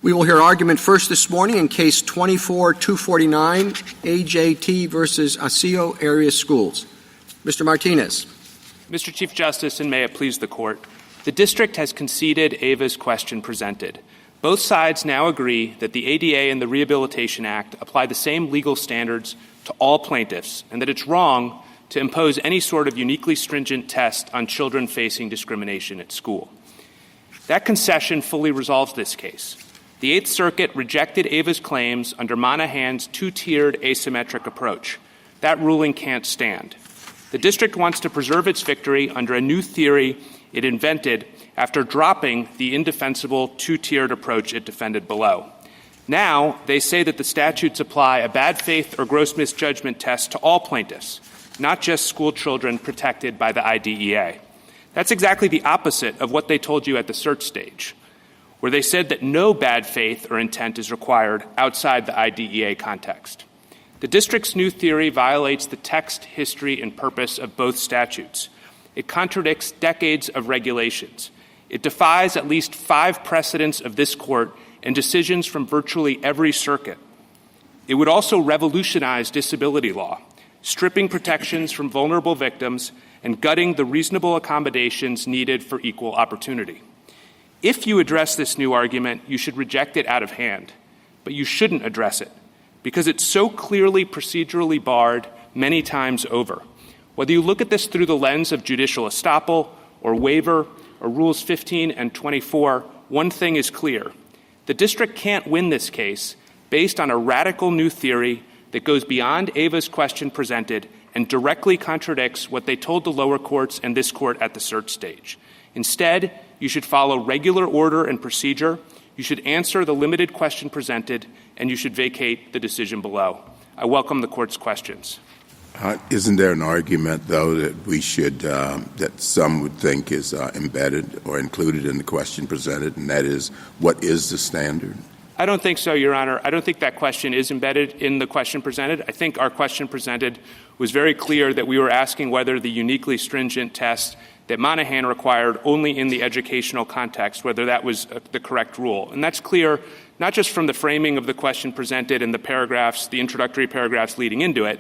We will hear argument first this morning in Case 24-249, A.J.T. versus Osseo Area Schools. Mr. Martinez. Mr. Chief Justice, and may it please the Court, the District has conceded Ava's question presented. Both sides now agree that the ADA and the Rehabilitation Act apply the same legal standards to all plaintiffs, and that it's wrong to impose any sort of uniquely stringent test on children facing discrimination at school. That concession fully resolves this case. The Eighth Circuit rejected Ava's claims under Monahan's two-tiered asymmetric approach. That ruling can't stand. The District wants to preserve its victory under a new theory it invented after dropping the indefensible two-tiered approach it defended below. Now, they say that the statutes apply a bad faith or gross misjudgment test to all plaintiffs, not just school children protected by the IDEA. That's exactly the opposite of what they told you at the cert stage, where they said that no bad faith or intent is required outside the IDEA context. The District's new theory violates the text, history, and purpose of both statutes. It contradicts decades of regulations. It defies at least 5 precedents of this Court and decisions from virtually every circuit. It would also revolutionize disability law, stripping protections from vulnerable victims and gutting the reasonable accommodations needed for equal opportunity. If you address this new argument, you should reject it out of hand, but you shouldn't address it because it's so clearly procedurally barred many times over. Whether you look at this through the lens of judicial estoppel or waiver or Rules 15 and 24, one thing is clear. The District can't win this case based on a radical new theory that goes beyond Ava's question presented and directly contradicts what they told the lower courts and this Court at the cert stage. Instead, you should follow regular order and procedure, you should answer the limited question presented, and you should vacate the decision below. I welcome the Court's questions. Isn't there an argument, though, that we should, that some would think is embedded or included in the question presented, and that is, what is the standard? I don't think so, Your Honor. I don't think that question is embedded in the question presented. I think our question presented was very clear that we were asking whether the uniquely stringent test that Monahan required only in the educational context, whether that was the correct rule. And that's clear not just from the framing of the question presented in the paragraphs, the introductory paragraphs leading into it,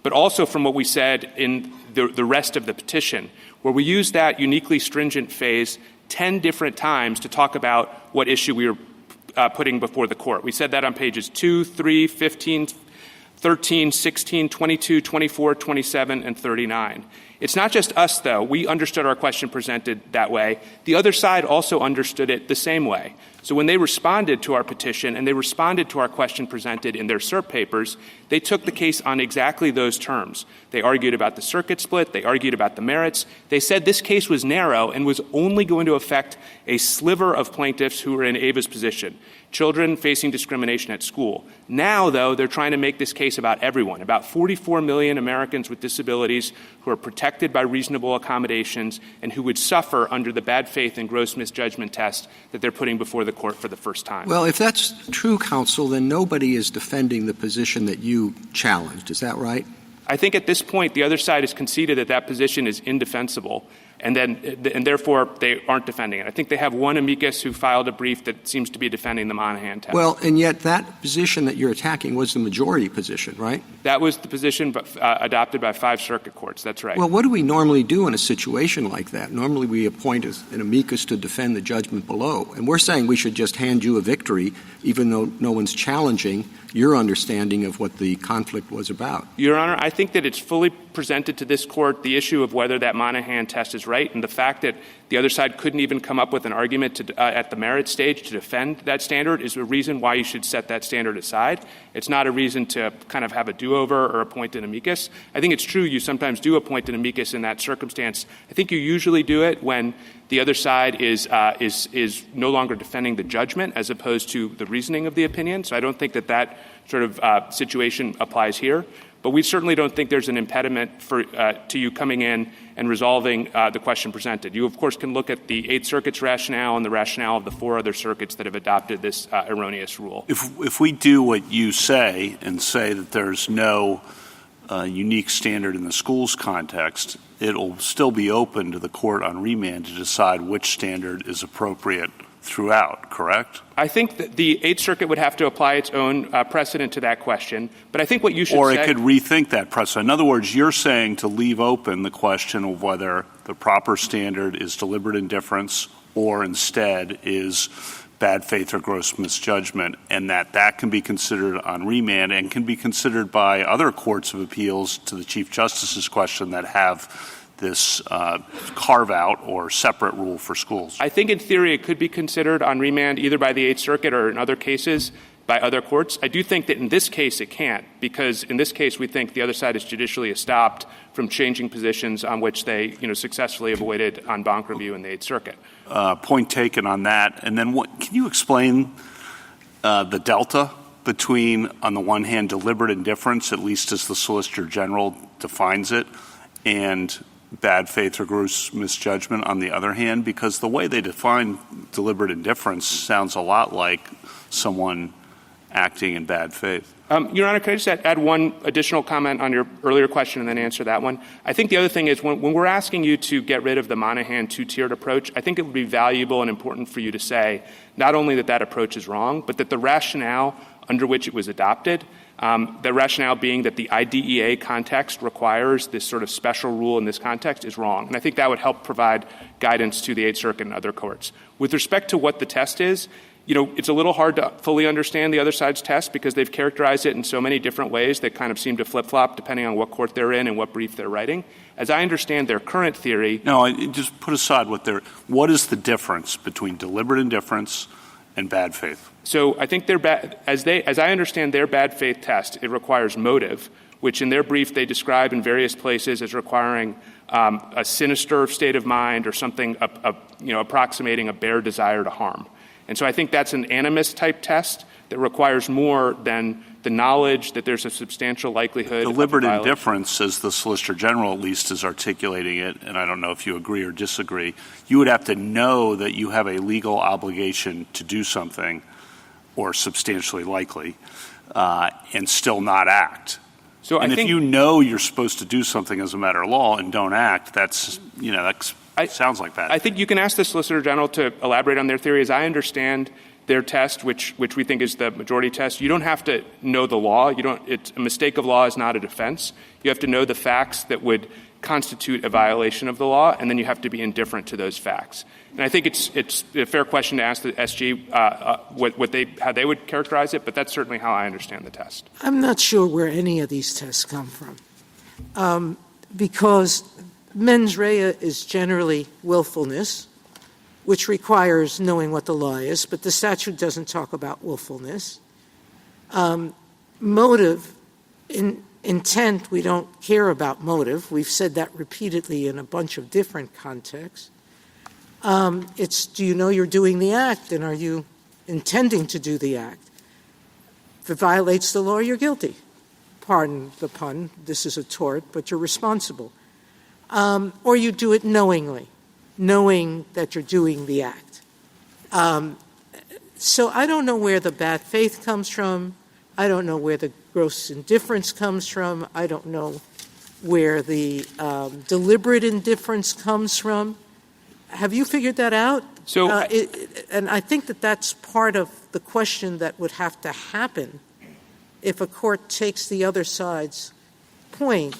but also from what we said in the rest of the petition, where we used that uniquely stringent phase 10 different times to talk about what issue we were putting before the Court. We said that on pages 2, 3, 15, 13, 16, 22, 24, 27, and 39. It's not just us, though. We understood our question presented that way. The other side also understood it the same way. So when they responded to our petition and they responded to our question presented in their cert papers, they took the case on exactly those terms. They argued about the circuit split. They argued about the merits. They said this case was narrow and was only going to affect a sliver of plaintiffs who were in Ava's position, children facing discrimination at school. Now, though, they're trying to make this case about everyone, about 44 million Americans with disabilities who are protected by reasonable accommodations and who would suffer under the bad faith and gross misjudgment test that they're putting before the Court for the first time. Well, if that's true, counsel, then nobody is defending the position that you challenged. Is that right? I think at this point the other side has conceded that that position is indefensible, and therefore they aren't defending it. I think they have one amicus who filed a brief that seems to be defending the Monahan test. Well, and yet that position that you're attacking was the majority position, right? That was the position adopted by 5 circuit courts. That's right. Well, what do we normally do in a situation like that? Normally we appoint an amicus to defend the judgment below, and we're saying we should just hand you a victory even though no one's challenging your understanding of what the conflict was about. Your Honor, I think that it's fully presented to this Court the issue of whether that Monahan test is right, and the fact that the other side couldn't even come up with an argument at the merit stage to defend that standard is a reason why you should set that standard aside. It's not a reason to kind of have a do-over or appoint an amicus. I think it's true you sometimes do appoint an amicus in that circumstance. I think you usually do it when the other side is no longer defending the judgment as opposed to the reasoning of the opinion. So I don't think that sort of situation applies here. But we certainly don't think there's an impediment to you coming in and resolving the question presented. You, of course, can look at the 8th Circuit's rationale and the rationale of the 4 other circuits that have adopted this erroneous rule. If we do what you say and say that there's no unique standard in the school's context, it'll still be open to the Court on remand to decide which standard is appropriate throughout, correct? I think that the Eighth Circuit would have to apply its own precedent to that question. But I think what you should Or say— it could rethink that precedent. In other words, you're saying to leave open the question of whether the proper standard is deliberate indifference or instead is bad faith or gross misjudgment, and that can be considered on remand and can be considered by other courts of appeals to the Chief Justice's question that have this carve-out or separate rule for schools. I think in theory it could be considered on remand either by the Eighth Circuit or in other cases by other courts. I do think that in this case it can't, because in this case we think the other side is judicially stopped from changing positions on which they successfully avoided en banc review in the Eighth Circuit. Point taken on that. And then can you explain the delta between, on the one hand, deliberate indifference, at least as the Solicitor General defines it, and bad faith or gross misjudgment on the other hand? Because the way they define deliberate indifference sounds a lot like someone acting in bad faith. Your Honor, could I just add one additional comment on your earlier question and then answer that one? I think the other thing is when we're asking you to get rid of the Monahan two-tiered approach, I think it would be valuable and important for you to say not only that approach is wrong, but that the rationale under which it was adopted, the rationale being that the IDEA context requires this sort of special rule in this context, is wrong. And I think that would help provide guidance to the Eighth Circuit and other courts. With respect to what the test is, it's a little hard to fully understand the other side's test because they've characterized it in so many different ways that kind of seem to flip-flop depending on what court they're in and what brief they're writing. As I understand their current theory— No, just put aside what is the difference between deliberate indifference and bad faith? So I think as I understand their bad faith test, it requires motive, which in their brief they describe in various places as requiring a sinister state of mind or something approximating a bare desire to harm. And so I think that's an animus-type test that requires more than the knowledge that there's a substantial likelihood deliberate of violation. Indifference, as the Solicitor General at least is articulating it, and I don't know if you agree or disagree, you would have to know that you have a legal obligation to do something, or substantially likely, and still not act. So and I think if you know you're supposed to do something as a matter of law and don't act, that's sounds like bad. I think you can ask the Solicitor General to elaborate on their theory. As I understand their test, which we think is the majority test, you don't have to know the law. A mistake of law is not a defense. You have to know the facts that would constitute a violation of the law, and then you have to be indifferent to those facts. And I think it's a fair question to ask the SG how they would characterize it, but that's certainly how I understand the test. I'm not sure where any of these tests come from, because mens rea is generally willfulness, which requires knowing what the law is, but the statute doesn't talk about willfulness. Motive, intent, we don't care about motive. We've said that repeatedly in a bunch of different contexts. It's, do you know you're doing the act, and are you intending to do the act? If it violates the law, you're guilty. Pardon the pun, this is a tort, but you're responsible. Or you do it knowingly, knowing that you're doing the act. So I don't know where the bad faith comes from. I don't know where the gross indifference comes from. I don't know where the deliberate indifference comes from. Have you figured that out? So, and I think that's part of the question that would have to happen if a court takes the other side's point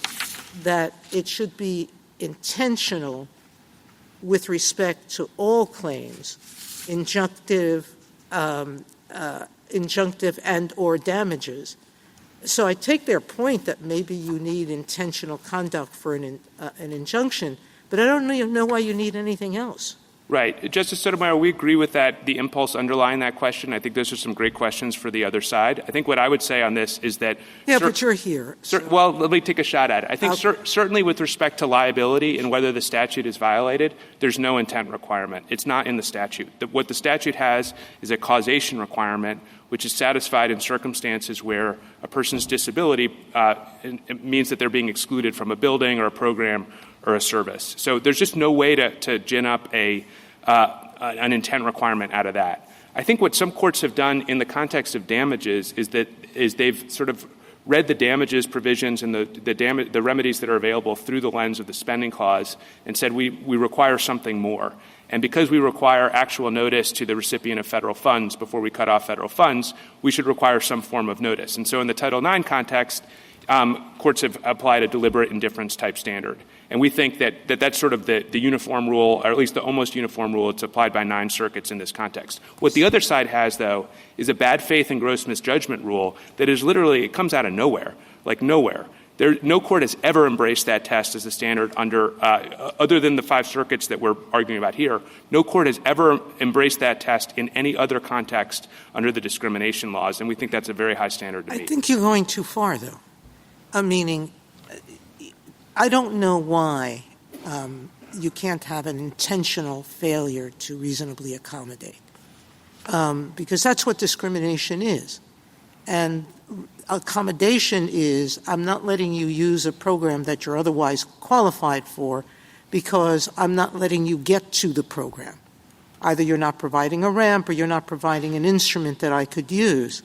that it should be intentional with respect to all claims, injunctive and or damages. So I take their point that maybe you need intentional conduct for an injunction, but I don't even know why you need anything else. Right. Justice Sotomayor, we agree with that, the impulse underlying that question. I think those are some great questions for the other side. I think what I would say on this is that— Yeah, but you're here. Well, let me take a shot at it. I think certainly with respect to liability and whether the statute is violated, there's no intent requirement. It's not in the statute. What the statute has is a causation requirement, which is satisfied in circumstances where a person's disability means that they're being excluded from a building or a program or a service. So there's just no way to gin up an intent requirement out of that. I think what some courts have done in the context of damages is they've sort of read the damages provisions and the remedies that are available through the lens of the spending clause and said we require something more. And because we require actual notice to the recipient of federal funds before we cut off federal funds, we should require some form of notice. And so in the Title IX context, courts have applied a deliberate indifference type standard. And we think that's sort of the uniform rule, or at least the almost uniform rule. It's applied by 9 circuits in this context. What the other side has, though, is a bad faith and gross misjudgment rule that is literally, it comes out of nowhere, like nowhere. No court has ever embraced that test as a standard under, other than the 5 circuits that we're arguing about here. No court has ever embraced that test in any other context under the discrimination laws, and we think that's a very high standard to meet. I think you're going too far, though. Meaning, I don't know why you can't have an intentional failure to reasonably accommodate, because that's what discrimination is. And accommodation is, I'm not letting you use a program that you're otherwise qualified for because I'm not letting you get to the program. Either you're not providing a ramp or you're not providing an instrument that I could use.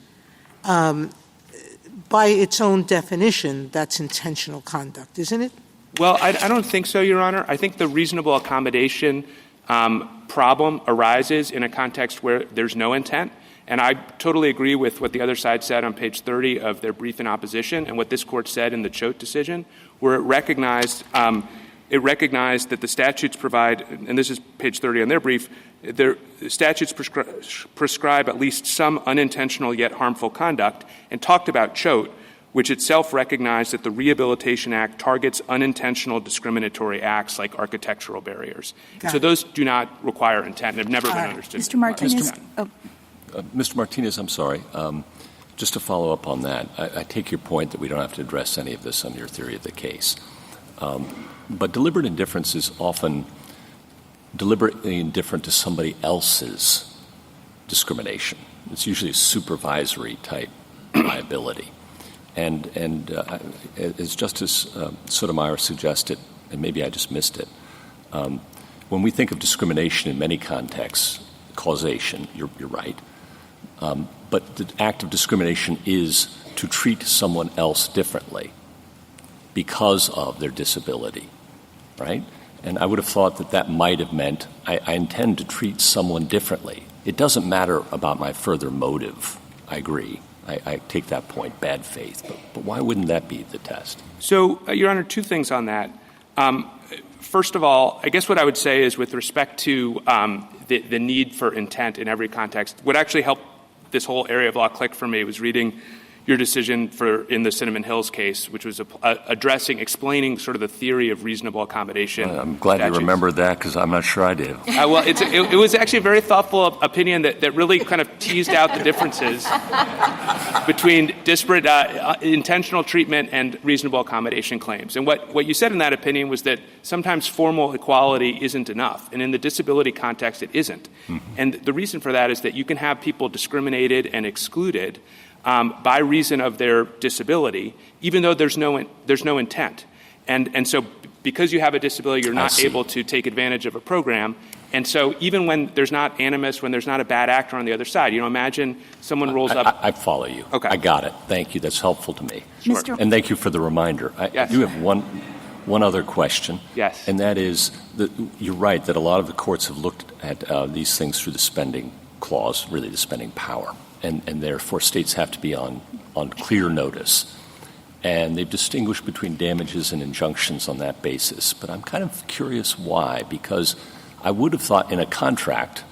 By its own definition, that's intentional conduct, isn't it? Well, I don't think so, Your Honor. I think the reasonable accommodation problem arises in a context where there's no intent. And I totally agree with what the other side said on page 30 of their brief in opposition and what this court said in the Choate decision, where it recognized that the statutes provide, and this is page 30 on their brief, the statutes prescribe at least some unintentional yet harmful conduct, and talked about Choate, which itself recognized that the Rehabilitation Act targets unintentional discriminatory acts like architectural barriers. So those do not require intent and have never been understood. Mr. Martinez? Mr. Martinez, I'm sorry. Just to follow up on that, I take your point that we don't have to address any of this on your theory of the case. But deliberate indifference is often deliberately indifferent to somebody else's discrimination. It's usually a supervisory type liability. And as Justice Sotomayor suggested, and maybe I just missed it, when we think of discrimination in many contexts, causation, you're right, but the act of discrimination is to treat someone else differently because of their disability, right? And I would have thought that might have meant I intend to treat someone differently. It doesn't matter about my further motive. I agree. I take that point, bad faith. But why wouldn't that be the test? So, Your Honor, 2 things on that. First of all, I guess what I would say is with respect to the need for intent in every context, what actually helped this whole area of law click for me was reading your decision in the Cinnamon Hills case, which was explaining sort of the theory of reasonable accommodation. I'm glad you remembered that because I'm not sure I did. Well, it was actually a very thoughtful opinion that really kind of teased out the differences between disparate intentional treatment and reasonable accommodation claims. And what you said in that opinion was that sometimes formal equality isn't enough. And in the disability context, it isn't. Mm-hmm. And the reason for that is that you can have people discriminated and excluded by reason of their disability, even though there's no intent. And so because you have a disability, you're not able to take advantage of a program. And so even when there's not animus, when there's not a bad actor on the other side, imagine someone rolls up. I follow you. Okay. I got it. Thank you. That's helpful to me. Sure. And thank you for the reminder. I do have one other question. Yes. And that is that you're right that a lot of the courts have looked at these things through the spending clause, really the spending power. And therefore states have to be on clear notice. And they've distinguished between damages and injunctions on that basis. But I'm kind of curious why, because I would have thought in a contract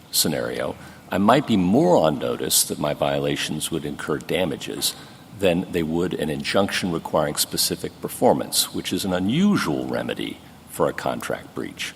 scenario, I might be more on notice that my violations would incur damages than they would an injunction requiring specific performance, which is an unusual remedy for a contract breach.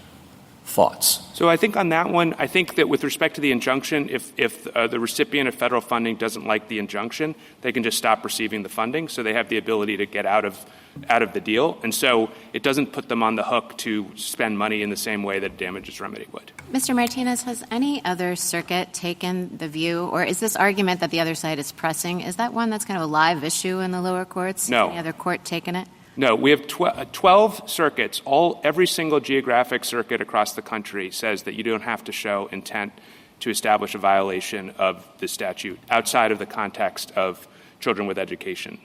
Thoughts? So I think on that one, I think that with respect to the injunction, if the recipient of federal funding doesn't like the injunction, they can just stop receiving the funding. So they have the ability to get out of the deal. And so it doesn't put them on the hook to spend money in the same way that a damages remedy would. Mr. Martinez, has any other circuit taken the view, or is this argument that the other side is pressing, is that one that's kind of a live issue in the lower courts? No. Any other court taken it? No, we have 12 circuits. Every single geographic circuit across the country says that you don't have to show intent to establish a violation of the statute outside of the context of children with education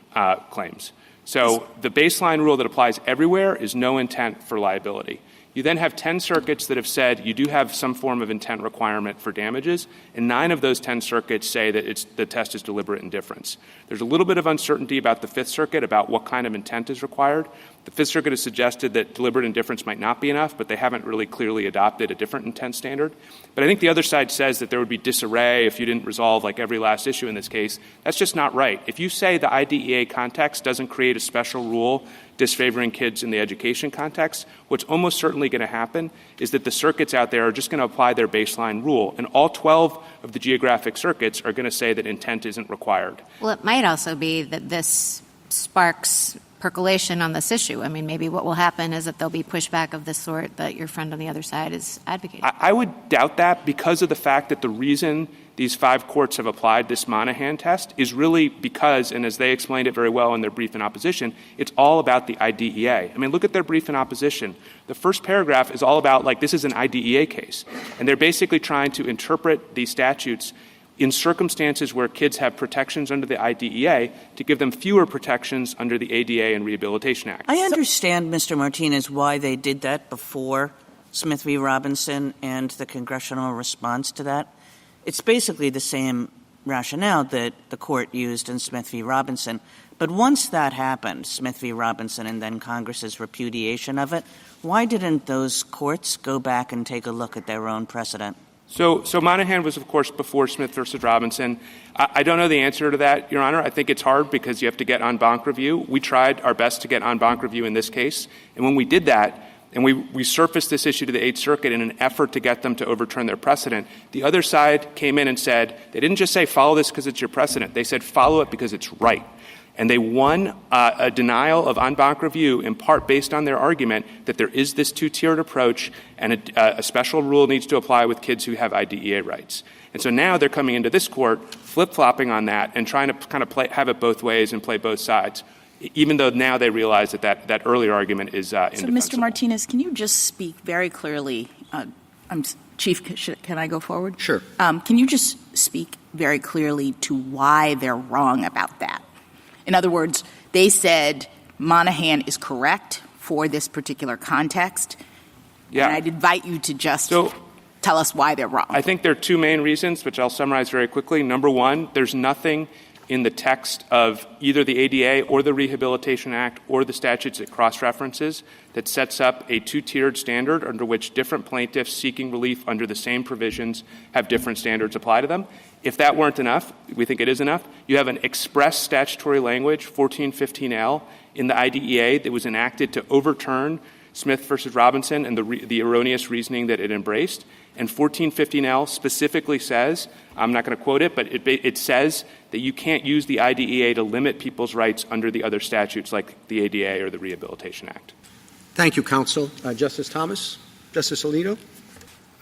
claims. So the baseline rule that applies everywhere is no intent for liability. You then have 10 circuits that have said you do have some form of intent requirement for damages, and 9 of those 10 circuits say that the test is deliberate indifference. There's a little bit of uncertainty about the Fifth Circuit about what kind of intent is required. The Fifth Circuit has suggested that deliberate indifference might not be enough, but they haven't really clearly adopted a different intent standard. But I think the other side says that there would be disarray if you didn't resolve like every last issue in this case. That's just not right. If you say the IDEA context doesn't create a special rule disfavoring kids in the education context, what's almost certainly going to happen is that the circuits out there are just going to apply their baseline rule, and all 12 of the geographic circuits are going to say that intent isn't required. Well, it might also be that this sparks percolation on this issue. I mean, maybe what will happen is that there'll be pushback of the sort that your friend on the other side is advocating. I would doubt that because of the fact that the reason these 5 courts have applied this Monahan test is really because, and as they explained it very well in their brief in opposition, it's all about the IDEA. I mean, look at their brief in opposition. The first paragraph is all about, like, this is an IDEA case. And they're basically trying to interpret these statutes in circumstances where kids have protections under the IDEA to give them fewer protections under the ADA and Rehabilitation Act. I understand, Mr. Martinez, why they did that before Smith v. Robinson and the congressional response to that. It's basically the same rationale that the court used in Smith v. Robinson. But once that happened, Smith v. Robinson and then Congress's repudiation of it, why didn't those courts go back and take a look at their own precedent? So Monahan was, of course, before Smith versus Robinson. I don't know the answer to that, Your Honor. I think it's hard because you have to get en banc review. We tried our best to get en banc review in this case. And when we did that, and we surfaced this issue to the Eighth Circuit in an effort to get them to overturn their precedent, the other side came in and said, they didn't just say follow this because it's your precedent. They said follow it because it's right. And they won a denial of en banc review in part based on their argument that there is this 2-tiered approach and a special rule needs to apply with kids who have IDEA rights. And so now they're coming into this court flip-flopping on that and trying to kind of have it both ways and play both sides, even though now they realize that earlier argument is indefensible. So, Mr. Martinez, can you just speak very clearly? Chief, can I go forward? Sure. Can you just speak very clearly to why they're wrong about that? In other words, they said Monahan is correct for this particular context. Yeah. And I'd invite you to just tell us why they're wrong. I think there are 2 main reasons, which I'll summarize very quickly. Number one, there's nothing in the text of either the ADA or the Rehabilitation Act or the statutes it cross-references that sets up a 2-tiered standard under which different plaintiffs seeking relief under the same provisions have different standards apply to them. If that weren't enough, we think it is enough, you have an express statutory language, 1415L, in the IDEA that was enacted to overturn Smith versus Robinson and the erroneous reasoning that it embraced. And 1415L specifically says, I'm not going to quote it, but it says that you can't use the IDEA to limit people's rights under the other statutes like the ADA or the Rehabilitation Act. Thank you, counsel. Justice Thomas? Justice Alito?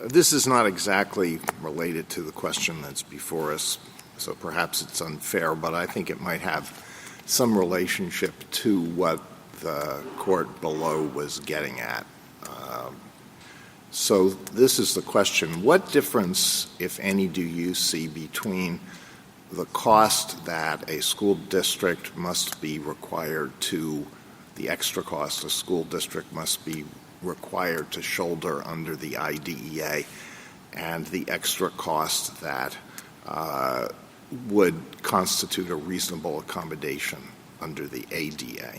This is not exactly related to the question that's before us, so perhaps it's unfair, but I think it might have some relationship to what the court below was getting at. So this is the question. What difference, if any, do you see between the cost that a school district must be required to, the extra cost a school district must be required to shoulder under the IDEA, and the extra cost that would constitute a reasonable accommodation under the ADA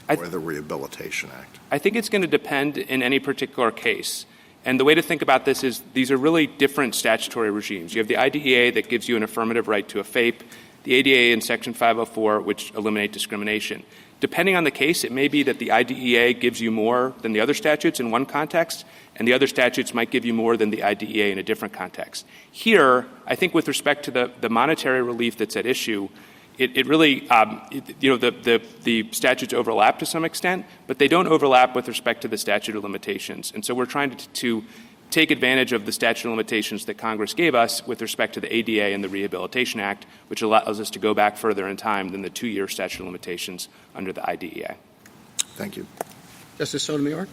or the Rehabilitation Act? I think it's going to depend in any particular case. And the way to think about this is these are really different statutory regimes. You have the IDEA that gives you an affirmative right to a FAPE, the ADA in Section 504, which eliminate discrimination. Depending on the case, it may be that the IDEA gives you more than the other statutes in one context, and the other statutes might give you more than the IDEA in a different context. Here, I think with respect to the monetary relief that's at issue, it really, the statutes overlap to some extent, but they don't overlap with respect to the statute of limitations. And so we're trying to take advantage of the statute of limitations that Congress gave us with respect to the ADA and the Rehabilitation Act, which allows us to go back further in time than the 2-year statute of limitations under the IDEA. Thank you. Justice Sotomayor?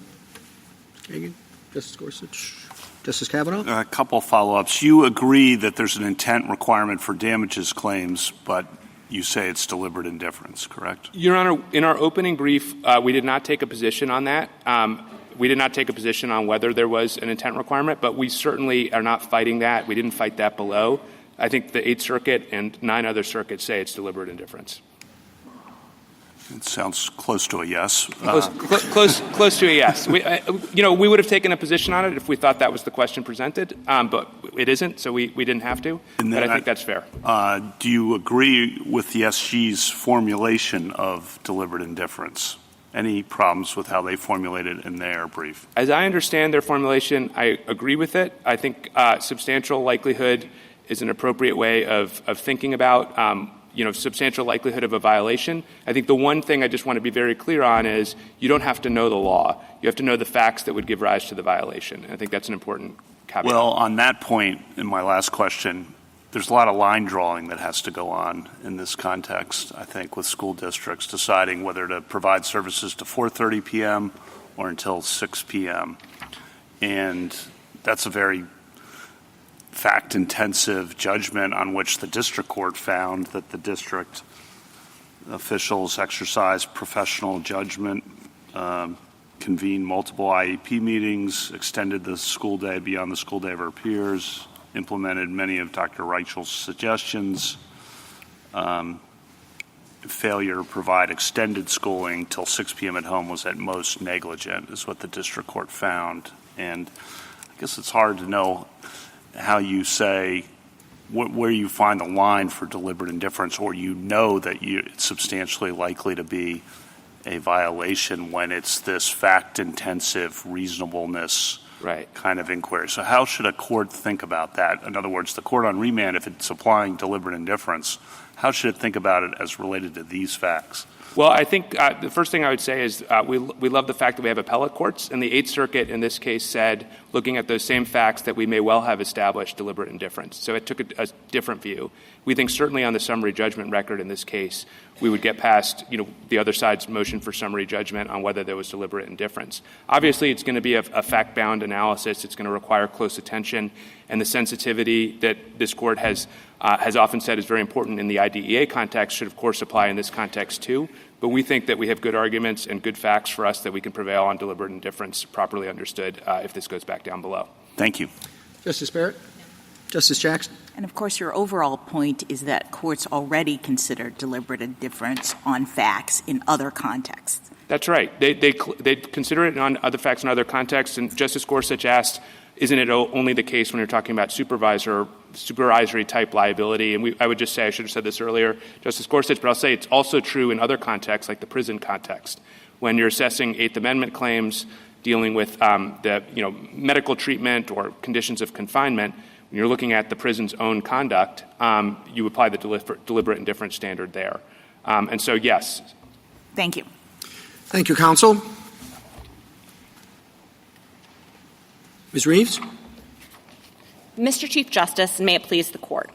Kagan? Justice Gorsuch? Justice Kavanaugh? A couple follow-ups. You agree that there's an intent requirement for damages claims, but you say it's deliberate indifference, correct? Your Honor, in our opening brief, we did not take a position on that. We did not take a position on whether there was an intent requirement, but we certainly are not fighting that. We didn't fight that below. I think the Eighth Circuit and 9 other circuits say it's deliberate indifference. It sounds close to a yes. Close to a yes. We would have taken a position on it if we thought that was the question presented, but it isn't, so we didn't have to. But I think that's fair. Do you agree with the SG's formulation of deliberate indifference? Any problems with how they formulated in their brief? As I understand their formulation, I agree with it. I think substantial likelihood is an appropriate way of thinking about substantial likelihood of a violation. I think the one thing I just want to be very clear on is you don't have to know the law. You have to know the facts that would give rise to the violation. And I think that's an important caveat. Well, on that point, in my last question, there's a lot of line drawing that has to go on in this context, I think, with school districts deciding whether to provide services to 4:30 p.m. or until 6 p.m. And that's a very fact-intensive judgment on which the district court found that the district officials exercised professional judgment, convened multiple IEP meetings, extended the school day beyond the school day of her peers, implemented many of Dr. Reichel's suggestions. Failure to provide extended schooling till 6 p.m. at home was at most negligent, is what the district court found. And I guess it's hard to know how you say where you find the line for deliberate indifference, or that it's substantially likely to be a violation when it's this fact-intensive reasonableness kind of inquiry. So how should a court think about that? In other words, the court on remand, if it's applying deliberate indifference, how should it think about it as related to these facts? Well, I think the first thing I would say is we love the fact that we have appellate courts, and the Eighth Circuit in this case said, looking at those same facts, that we may well have established deliberate indifference. So it took a different view. We think certainly on the summary judgment record in this case, we would get past the other side's motion for summary judgment on whether there was deliberate indifference. Obviously, it's going to be a fact-bound analysis. It's going to require close attention, and the sensitivity that this court has often said is very important in the IDEA context should, of course, apply in this context too. But we think that we have good arguments and good facts for us that we can prevail on deliberate indifference properly understood if this goes back down below. Thank you. Justice Barrett? Justice Jackson? And, of course, your overall point is that courts already consider deliberate indifference on facts in other contexts. That's right. They consider it on other facts in other contexts. And Justice Gorsuch asked, isn't it only the case when you're talking about supervisory-type liability? And I would just say, I should have said this earlier, Justice Gorsuch, but I'll say it's also true in other contexts, like the prison context. When you're assessing Eighth Amendment claims, dealing with medical treatment or conditions of confinement, when you're looking at the prison's own conduct, you apply the deliberate indifference standard there. And so, yes. Thank you. Thank you, counsel. Ms. Reeves? Mr. Chief Justice, and may it please the Court.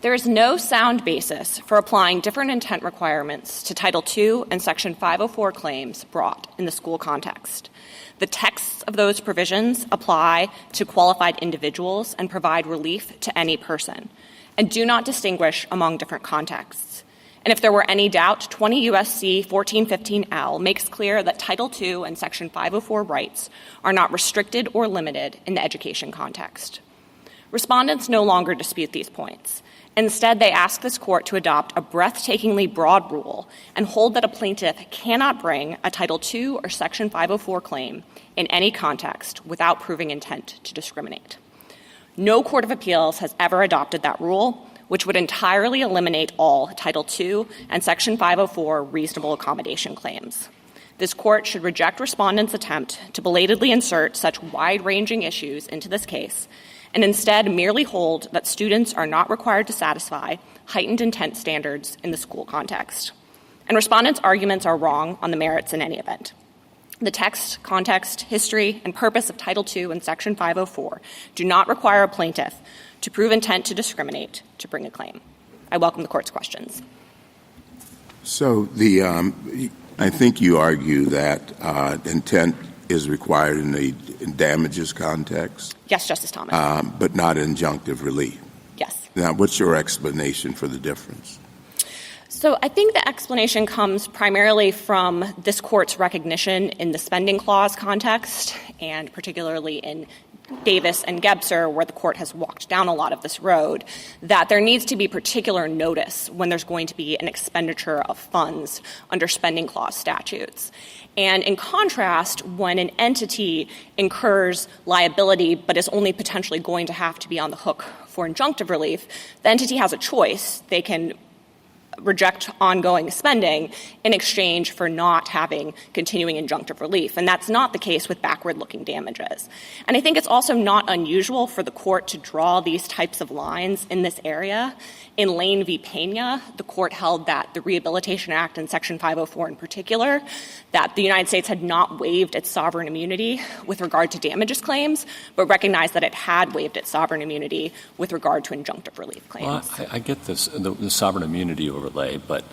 There is no sound basis for applying different intent requirements to Title II and Section 504 claims brought in the school context. The texts of those provisions apply to qualified individuals and provide relief to any person, and do not distinguish among different contexts. And if there were any doubt, 20 U.S.C. 1415L makes clear that Title II and Section 504 rights are not restricted or limited in the education context. Respondents no longer dispute these points. Instead, they ask this Court to adopt a breathtakingly broad rule and hold that a plaintiff cannot bring a Title II or Section 504 claim in any context without proving intent to discriminate. No court of appeals has ever adopted that rule, which would entirely eliminate all Title II and Section 504 reasonable accommodation claims. This Court should reject respondents' attempt to belatedly insert such wide-ranging issues into this case and instead merely hold that students are not required to satisfy heightened intent standards in the school context. And respondents' arguments are wrong on the merits in any event. The text, context, history, and purpose of Title II and Section 504 do not require a plaintiff to prove intent to discriminate to bring a claim. I welcome the Court's questions. So I think you argue that intent is required in the damages context? Yes, Justice Thomas. But not injunctive relief? Yes. Now, what's your explanation for the difference? So I think the explanation comes primarily from this court's recognition in the spending clause context, and particularly in Davis and Gebser, where the court has walked down a lot of this road, that there needs to be particular notice when there's going to be an expenditure of funds under spending clause statutes. And in contrast, when an entity incurs liability but is only potentially going to have to be on the hook for injunctive relief, the entity has a choice. They can reject ongoing spending in exchange for not having continuing injunctive relief. And that's not the case with backward-looking damages. And I think it's also not unusual for the court to draw these types of lines in this area. In Lane v. Pena, the court held that the Rehabilitation Act and Section 504 in particular, that the United States had not waived its sovereign immunity with regard to damages claims, but recognized that it had waived its sovereign immunity with regard to injunctive relief claims. Well, I get this, the sovereign immunity overlay, but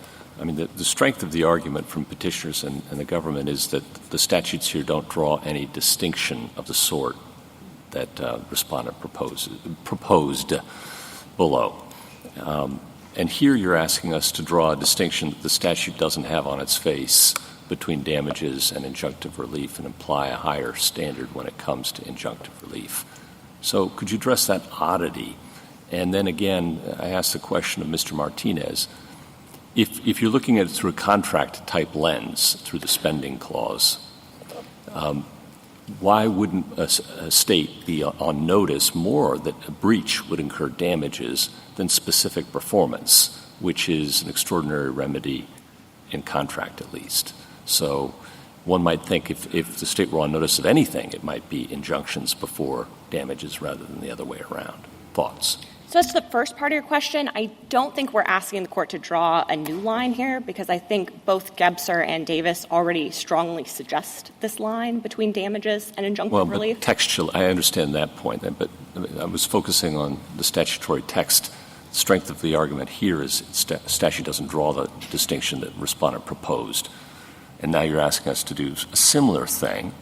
I mean, the strength of the argument from petitioners and the government is that the statutes here don't draw any distinction of the sort that respondent proposed below. And here you're asking us to draw a distinction that the statute doesn't have on its face between damages and injunctive relief and imply a higher standard when it comes to injunctive relief. So could you address that oddity? And then again, I ask the question of Mr. Martinez. If you're looking at it through a contract-type lens, through the spending clause, why wouldn't a state be on notice more that a breach would incur damages than specific performance, which is an extraordinary remedy in contract at least? So one might think if the state were on notice of anything, it might be injunctions before damages rather than the other way around. Thoughts? So as to the first part of your question, I don't think we're asking the court to draw a new line here, because I think both Gebser and Davis already strongly suggest this line between damages and injunctive relief. But textual, I understand that point, but I was focusing on the statutory text. The strength of the argument here is statute doesn't draw the distinction that respondent proposed. And now you're asking us to do a similar thing.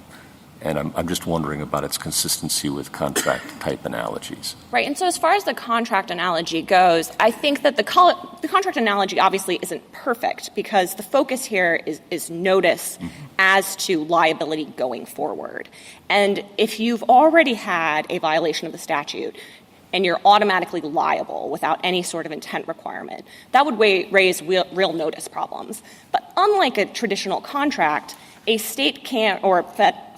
And I'm just wondering about its consistency with contract-type analogies. Right. And so as far as the contract analogy goes, I think that the contract analogy obviously isn't perfect, because the focus here is notice as to liability going forward. And if you've already had a violation of the statute and you're automatically liable without any sort of intent requirement, that would raise real notice problems. But unlike a traditional contract, a state can't, or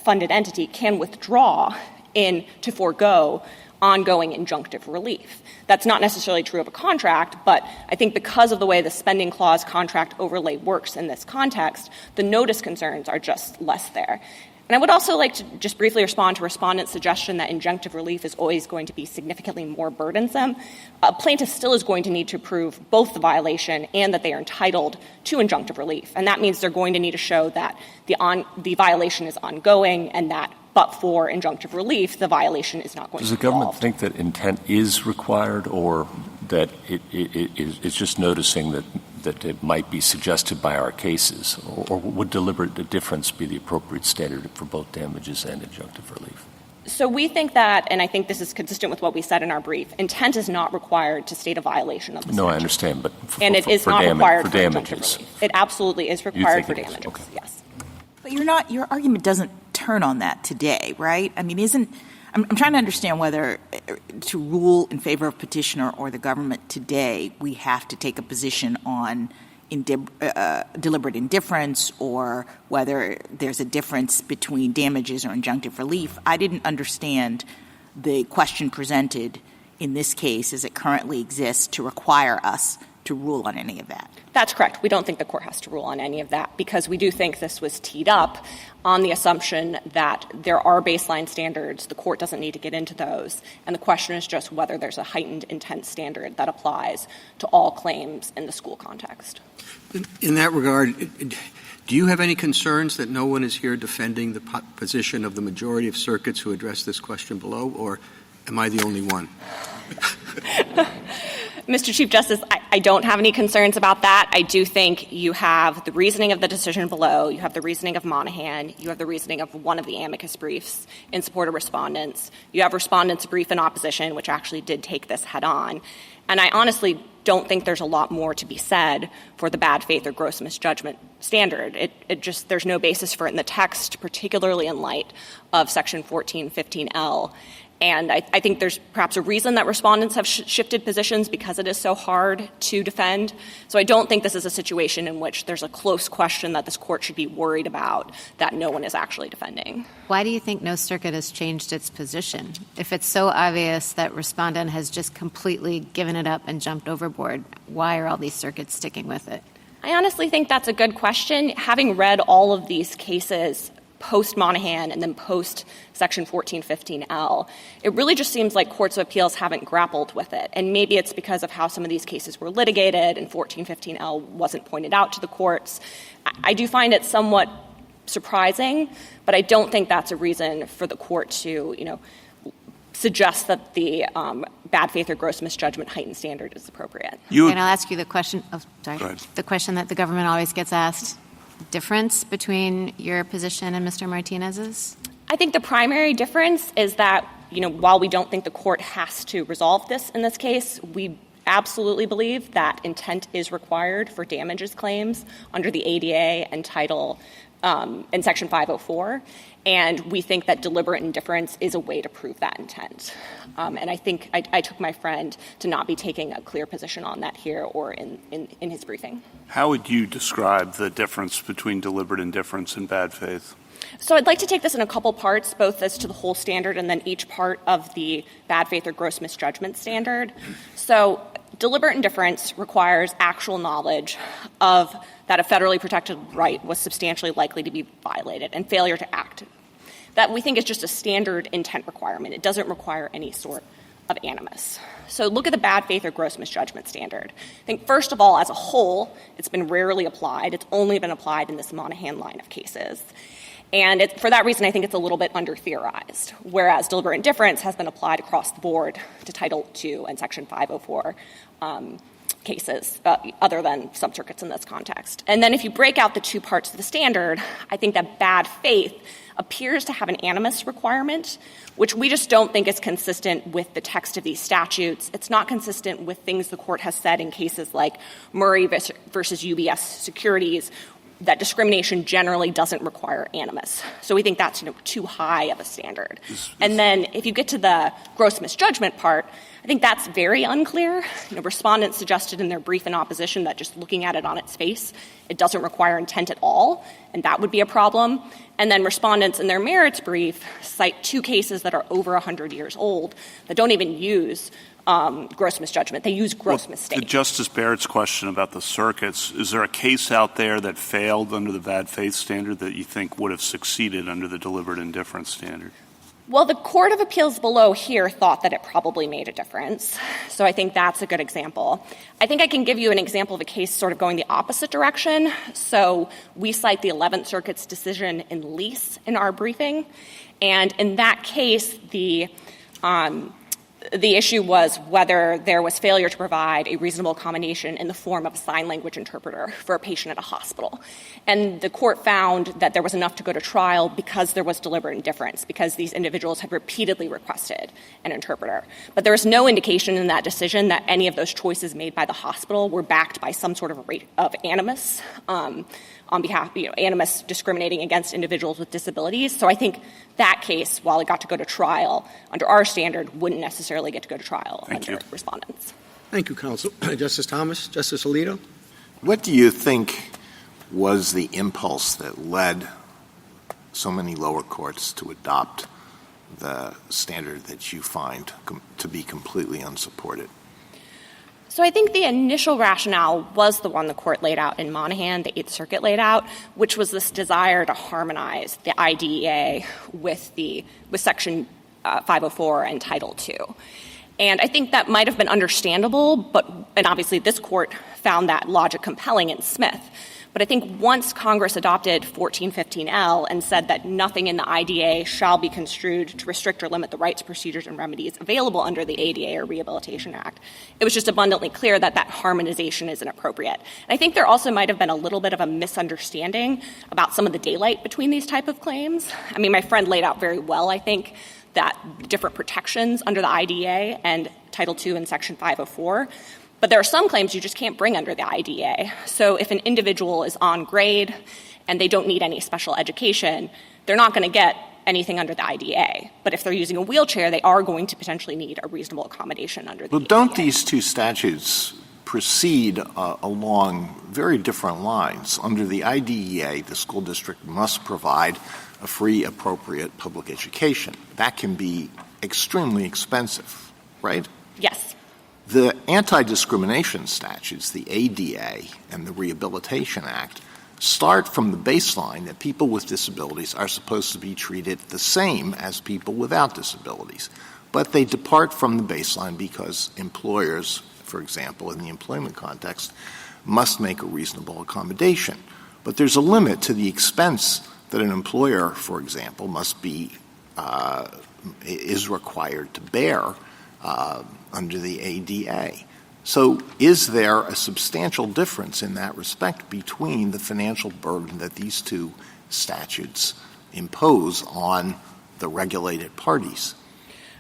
funded entity can withdraw to forego ongoing injunctive relief. That's not necessarily true of a contract, but I think because of the way the spending clause contract overlay works in this context, the notice concerns are just less there. And I would also like to just briefly respond to respondent's suggestion that injunctive relief is always going to be significantly more burdensome. A plaintiff still is going to need to prove both the violation and that they are entitled to injunctive relief. And that means they're going to need to show that the violation is ongoing and that but for injunctive relief, the violation is not going to be Does the government think that intent is required, or that it's just noticing that it might be suggested by our cases? Or would deliberate indifference be the appropriate standard for both damages and injunctive relief? So we think that, and I think this is consistent with what we said in our brief, intent is not required to state a violation of the statute. No, I understand, but and it is not required for damages. It absolutely is required for damages. Okay. Yes. But your argument doesn't turn on that today, right? I mean, I'm trying to understand whether to rule in favor of petitioner or the government today, we have to take a position on deliberate indifference, or whether there's a difference between damages or injunctive relief. I didn't understand the question presented in this case as it currently exists to require us to rule on any of that. That's correct. We don't think the court has to rule on any of that, because we do think this was teed up on the assumption that there are baseline standards. The court doesn't need to get into those. And the question is just whether there's a heightened intent standard that applies to all claims in the school context. In that regard, do you have any concerns that no one is here defending the position of the majority of circuits who address this question below, or am I the only one? Mr. Chief Justice, I don't have any concerns about that. I do think you have the reasoning of the decision below, you have the reasoning of Monahan, you have the reasoning of one of the amicus briefs in support of respondents, you have respondents' brief in opposition, which actually did take this head on. And I honestly don't think there's a lot more to be said for the bad faith or gross misjudgment standard. It just, there's no basis for it in the text, particularly in light of Section 1415L. And I think there's perhaps a reason that respondents have shifted positions because it is so hard to defend. So I don't think this is a situation in which there's a close question that this court should be worried about that no one is actually defending. Why do you think no circuit has changed its position? If it's so obvious that respondent has just completely given it up and jumped overboard, why are all these circuits sticking with it? I honestly think that's a good question. Having read all of these cases post-Monahan and then post-Section 1415L, it really just seems like courts of appeals haven't grappled with it. And maybe it's because of how some of these cases were litigated and 1415L wasn't pointed out to the courts. I do find it somewhat surprising, but I don't think that's a reason for the court to, suggest that the bad faith or gross misjudgment heightened standard is appropriate. And I'll ask you the question, the question that the government always gets asked. Difference between your position and Mr. Martinez's? I think the primary difference is that, while we don't think the court has to resolve this in this case, we absolutely believe that intent is required for damages claims under the ADA and Title in Section 504. And we think that deliberate indifference is a way to prove that intent. And I think I took my friend to not be taking a clear position on that here or in his briefing. How would you describe the difference between deliberate indifference and bad faith? So I'd like to take this in a couple parts, both as to the whole standard and then each part of the bad faith or gross misjudgment standard. So deliberate indifference requires actual knowledge of that a federally protected right was substantially likely to be violated and failure to act. That we think is just a standard intent requirement. It doesn't require any sort of animus. So look at the bad faith or gross misjudgment standard. I think, first of all, as a whole, it's been rarely applied. It's only been applied in this Monahan line of cases. And for that reason, I think it's a little bit under-theorized, whereas deliberate indifference has been applied across the board to Title II and Section 504 cases, other than some circuits in this context. And then if you break out the two parts of the standard, I think that bad faith appears to have an animus requirement, which we just don't think is consistent with the text of these statutes. It's not consistent with things the court has said in cases like Murray versus UBS Securities, that discrimination generally doesn't require animus. So we think that's too high of a standard. And then if you get to the gross misjudgment part, I think that's very unclear. Respondents suggested in their brief in opposition that just looking at it on its face, it doesn't require intent at all, and that would be a problem. And then respondents in their merits brief cite two cases that are over 100 years old that don't even use gross misjudgment. They use gross mistake. To Justice Barrett's question about the circuits, is there a case out there that failed under the bad faith standard that you think would have succeeded under the deliberate indifference standard? Well, the Court of Appeals below here thought that it probably made a difference. So I think that's a good example. I think I can give you an example of a case sort of going the opposite direction. So we cite the 11th Circuit's decision in Lease in our briefing. And in that case, the issue was whether there was failure to provide a reasonable accommodation in the form of a sign language interpreter for a patient at a hospital. And the court found that there was enough to go to trial because there was deliberate indifference, because these individuals had repeatedly requested an interpreter. But there was no indication in that decision that any of those choices made by the hospital were backed by some sort of animus on behalf of animus discriminating against individuals with disabilities. So I think that case, while it got to go to trial under our standard, wouldn't necessarily get to go to trial under respondents. Thank you, counsel. Justice Thomas, Justice Alito. What do you think was the impulse that led so many lower courts to adopt the standard that you find to be completely unsupported? So I think the initial rationale was the one the court laid out in Monahan, the Eighth Circuit laid out, which was this desire to harmonize the IDEA with Section 504 and Title II. And I think that might have been understandable, and obviously this court found that logic compelling in Smith. But I think once Congress adopted 1415L and said that nothing in the IDA shall be construed to restrict or limit the rights, procedures, and remedies available under the ADA or Rehabilitation Act, it was just abundantly clear that that harmonization is inappropriate. And I think there also might have been a little bit of a misunderstanding about some of the daylight between these type of claims. I mean, my friend laid out very well, I think, that different protections under the IDA and Title II and Section 504. But there are some claims you just can't bring under the IDA. So if an individual is on grade and they don't need any special education, they're not going to get anything under the IDA. But if they're using a wheelchair, they are going to potentially need a reasonable accommodation under the ADA. Don't these two statutes proceed along very different lines? Under the IDEA, the school district must provide a free, appropriate public education. That can be extremely expensive, right? Yes. The anti-discrimination statutes, the ADA and the Rehabilitation Act, start from the baseline that people with disabilities are supposed to be treated the same as people without disabilities. But they depart from the baseline because employers, for example, in the employment context, must make a reasonable accommodation. But there's a limit to the expense that an employer, for example, is required to bear under the ADA. So is there a substantial difference in that respect between the financial burden that these two statutes impose on the regulated parties?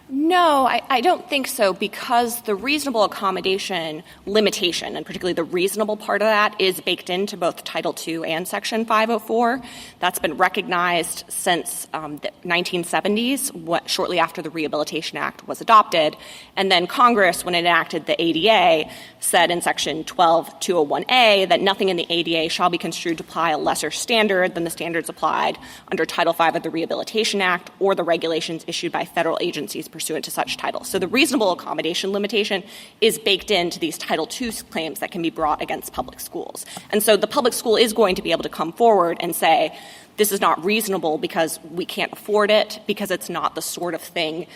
No, I don't think so, because the reasonable accommodation limitation, and particularly the reasonable part of that, is baked into both Title II and Section 504. That's been recognized since the 1970s, shortly after the Rehabilitation Act was adopted. And then Congress, when it enacted the ADA, said in Section 12201A that nothing in the ADA shall be construed to apply a lesser standard than the standards applied under Title V of the Rehabilitation Act or the regulations issued by federal agencies pursuant to such titles. So the reasonable accommodation limitation is baked into these Title II claims that can be brought against public schools. And so the public school is going to be able to come forward and say, this is not reasonable because we can't afford it, because it's not the sort of thing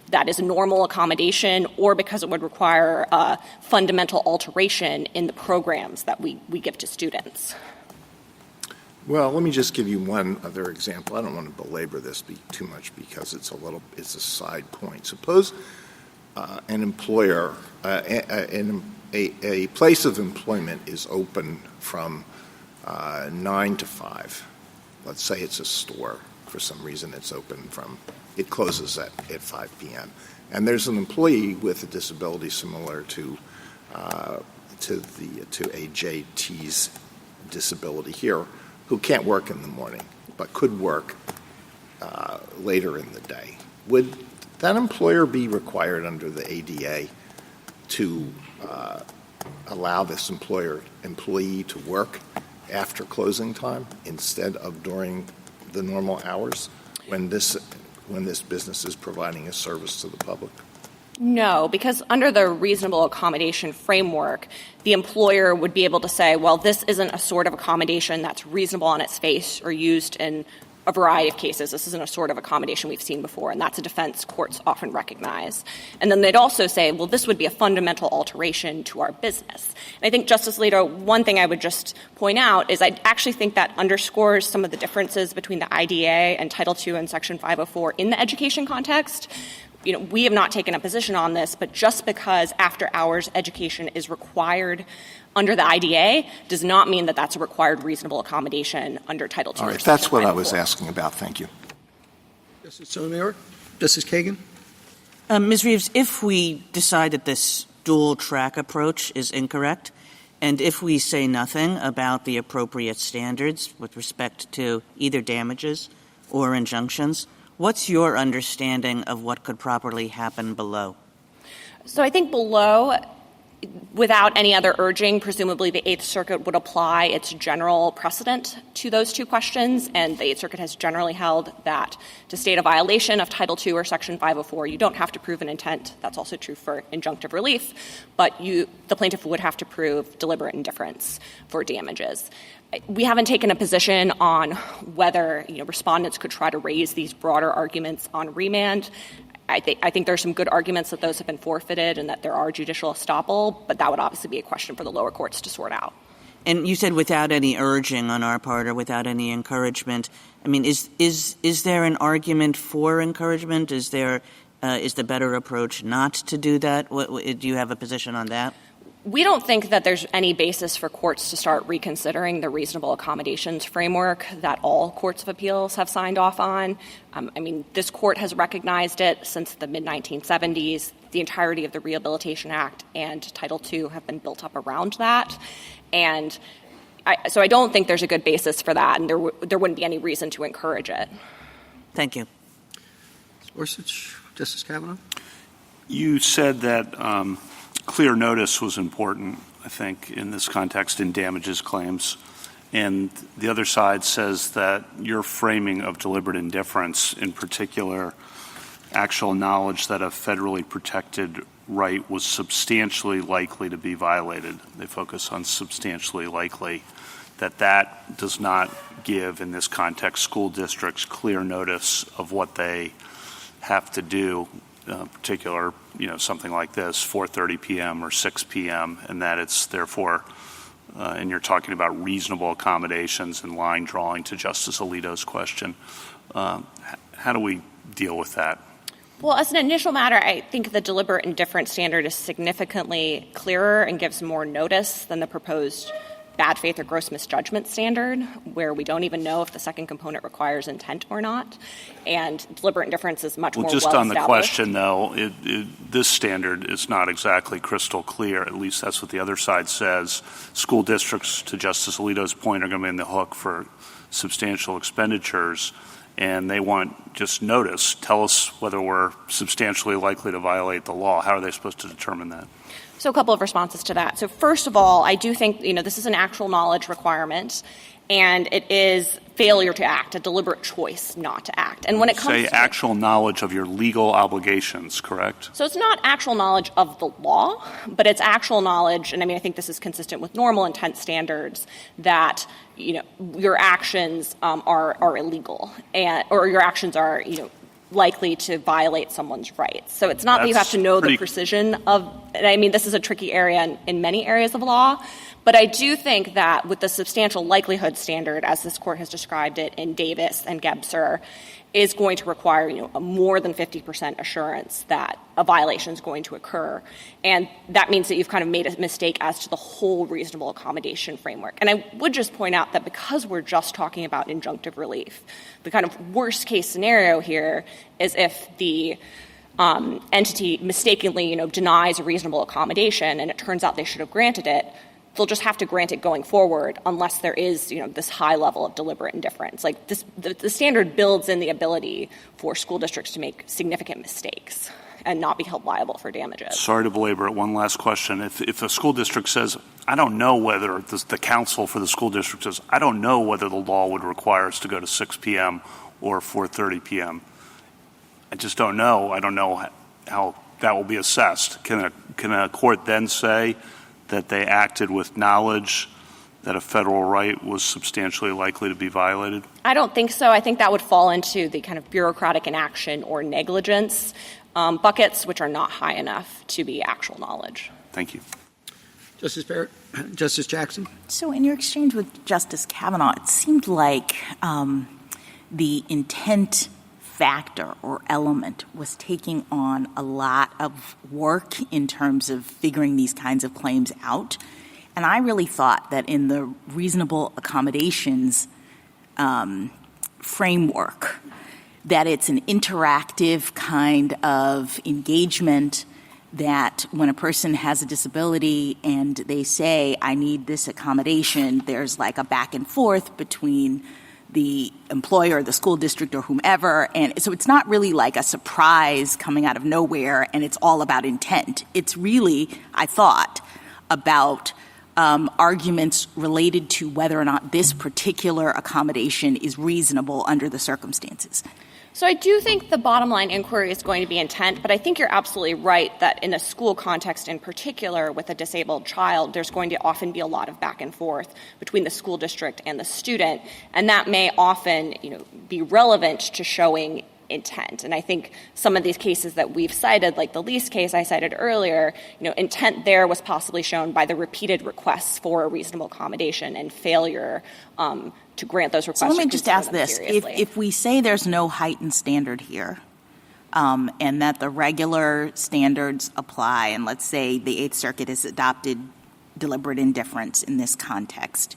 that is a normal accommodation, or because it would require a fundamental alteration in the programs that we give to students. Well, let me just give you one other example. I don't want to belabor this too much because it's a side point. Suppose an employer, a place of employment is open from 9 to 5. Let's say it's a store. For some reason, it closes at 5 p.m. And there's an employee with a disability similar to A.J.T's disability here, who can't work in the morning but could work later in the day. Would that employer be required under the ADA to allow this employee to work after closing time instead of during the normal hours when this business is providing a service to the public? No, because under the reasonable accommodation framework, the employer would be able to say, well, this isn't a sort of accommodation that's reasonable on its face or used in a variety of cases. This isn't a sort of accommodation we've seen before, and that's a defense courts often recognize. And then they'd also say, well, this would be a fundamental alteration to our business. And I think, Justice Alito, one thing I would just point out is I actually think that underscores some of the differences between the IDA and Title II and Section 504 in the education context. You know, we have not taken a position on this, but just because after-hours education is required under the IDA does not mean that that's a required reasonable accommodation under Title II. All right, that's what I was asking about. Thank you. Justice Sotomayor? Justice Kagan? Ms. Reeves, if we decide that this dual-track approach is incorrect, and if we say nothing about the appropriate standards with respect to either damages or injunctions, what's your understanding of what could properly happen below? So I think below, without any other urging, presumably the Eighth Circuit would apply its general precedent to those two questions, and the Eighth Circuit has generally held that to state a violation of Title II or Section 504, you don't have to prove an intent. That's also true for injunctive relief, but the plaintiff would have to prove deliberate indifference for damages. We haven't taken a position on whether respondents could try to raise these broader arguments on remand. I think there are some good arguments that those have been forfeited and that there are judicial estoppel, but that would obviously be a question for the lower courts to sort out. And you said without any urging on our part or without any encouragement. I mean, is there an argument for encouragement? Is the better approach not to do that? Do you have a position on that? We don't think that there's any basis for courts to start reconsidering the reasonable accommodations framework that all courts of appeals have signed off on. This court has recognized it since the mid-1970s. The entirety of the Rehabilitation Act and Title II have been built up around that. And so I don't think there's a good basis for that, and there wouldn't be any reason to encourage it. Thank you. Gorsuch, Justice Kavanaugh? You said that clear notice was important, I think, in this context in damages claims. And the other side says that your framing of deliberate indifference, in particular, actual knowledge that a federally protected right was substantially likely to be violated. They focus on substantially likely. That does not give, in this context, school districts clear notice of what they have to do, particular, something like this, 4:30 p.m. or 6 p.m., and that it's therefore, and you're talking about reasonable accommodations and line drawing to Justice Alito's question. How do we deal with that? Well, as an initial matter, I think the deliberate indifference standard is significantly clearer and gives more notice than the proposed bad faith or gross misjudgment standard, where we don't even know if the second component requires intent or not. And deliberate indifference is much more well-established. Just on the question, though, this standard is not exactly crystal clear. At least that's what the other side says. School districts, to Justice Alito's point, are going to be in the hook for substantial expenditures, and they want just notice. Tell us whether we're substantially likely to violate the law. How are they supposed to determine that? So a couple of responses to that. So first of all, I do think, this is an actual knowledge requirement, and it is failure to act, a deliberate choice not to act. And when it comes to actual knowledge of your legal obligations, correct? So it's not actual knowledge of the law, but it's actual knowledge, and I think this is consistent with normal intent standards, that your actions are illegal, or your actions are likely to violate someone's rights. So it's not that you have to know the precision of, and this is a tricky area in many areas of law, but I do think that with the substantial likelihood standard, as this court has described it in Davis and Gebser, is going to require a more than 50% assurance that a violation is going to occur. And that means that you've kind of made a mistake as to the whole reasonable accommodation framework. And I would just point out that because we're just talking about injunctive relief, the kind of worst case scenario here is if the entity mistakenly denies a reasonable accommodation and it turns out they should have granted it, they'll just have to grant it going forward unless there is, this high level of deliberate indifference. Like the standard builds in the ability for school districts to make significant mistakes and not be held liable for damages. Sorry to belabor it. One last question. If a school district says, I don't know whether the council for the school district says, I don't know whether the law would require us to go to 6 p.m. or 4:30 p.m. I just don't know. I don't know how that will be assessed. Can a court then say that they acted with knowledge that a federal right was substantially likely to be violated? I don't think so. I think that would fall into the kind of bureaucratic inaction or negligence buckets, which are not high enough to be actual knowledge. Thank you. Justice Barrett? Justice Jackson? So in your exchange with Justice Kavanaugh, it seemed like the intent factor or element was taking on a lot of work in terms of figuring these kinds of claims out. And I really thought that in the reasonable accommodations framework, that it's an interactive kind of engagement, that when a person has a disability and they say, I need this accommodation, there's like a back and forth between the employer, the school district, or whomever. And so it's not really like a surprise coming out of nowhere and it's all about intent. It's really, I thought, about arguments related to whether or not this particular accommodation is reasonable under the circumstances. So I do think the bottom line inquiry is going to be intent, but I think you're absolutely right that in a school context in particular with a disabled child, there's going to often be a lot of back and forth between the school district and the student, and that may often, be relevant to showing intent. And I think some of these cases that we've cited, like the Lease case I cited earlier, intent there was possibly shown by the repeated requests for a reasonable accommodation and failure to grant those requests. So let me just ask this. If we say there's no heightened standard here, and that the regular standards apply, and let's say the Eighth Circuit has adopted deliberate indifference in this context,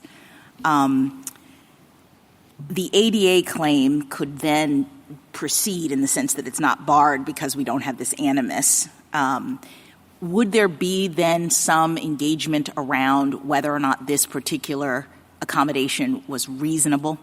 the ADA claim could then proceed in the sense that it's not barred because we don't have this animus. Would there be then some engagement around whether or not this particular accommodation was reasonable?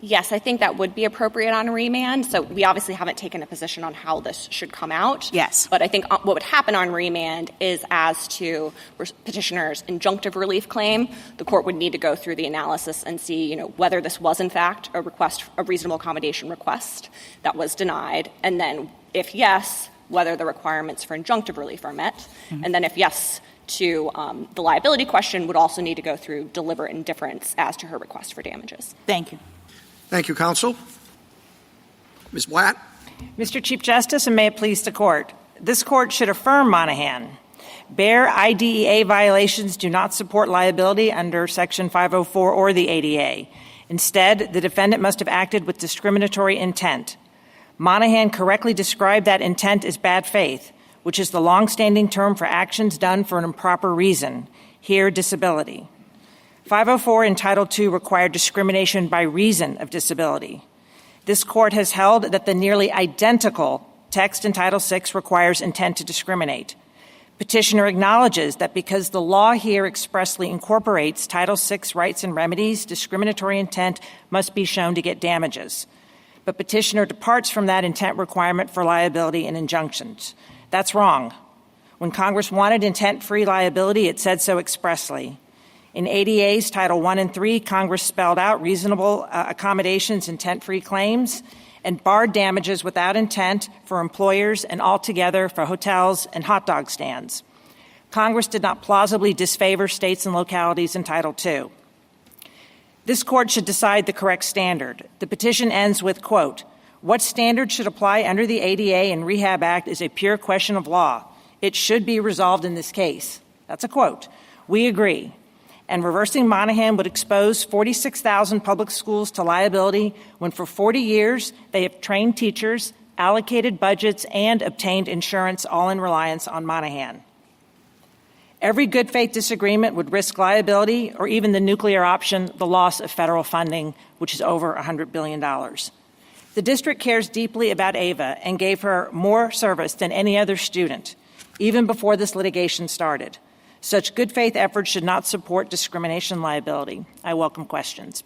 Yes, I think that would be appropriate on remand. So we obviously haven't taken a position on how this should come out. Yes. But I think what would happen on remand is, as to petitioner's injunctive relief claim, the court would need to go through the analysis and see, whether this was in fact a reasonable accommodation request that was denied, and then if yes, whether the requirements for injunctive relief are met, and then if yes to the liability question, would also need to go through deliberate indifference as to her request for damages. Thank you. Thank you, counsel. Ms. Blatt. Mr. Chief Justice, and may it please the court, this court should affirm Monahan. Bare IDEA violations do not support liability under Section 504 or the ADA. Instead, the defendant must have acted with discriminatory intent. Monahan correctly described that intent as bad faith, which is the longstanding term for actions done for an improper reason, here disability. 504 and Title II require discrimination by reason of disability. This court has held that the nearly identical text in Title VI requires intent to discriminate. Petitioner acknowledges that because the law here expressly incorporates Title VI rights and remedies, discriminatory intent must be shown to get damages. But petitioner departs from that intent requirement for liability and injunctions. That's wrong. When Congress wanted intent-free liability, it said so expressly. In ADA's Title I and III, Congress spelled out reasonable accommodations, intent-free claims, and barred damages without intent for employers and altogether for hotels and hot dog stands. Congress did not plausibly disfavor states and localities in Title II. This court should decide the correct standard. The petition ends with, quote, "What standard should apply under the ADA and Rehab Act is a pure question of law. It should be resolved in this case." That's a quote. We agree. And reversing Monahan would expose 46,000 public schools to liability when for 40 years they have trained teachers, allocated budgets, and obtained insurance, all in reliance on Monahan. Every good faith disagreement would risk liability, or even the nuclear option, the loss of federal funding, which is over $100 billion. The district cares deeply about Ava and gave her more service than any other student, even before this litigation started. Such good faith efforts should not support discrimination liability. I welcome questions.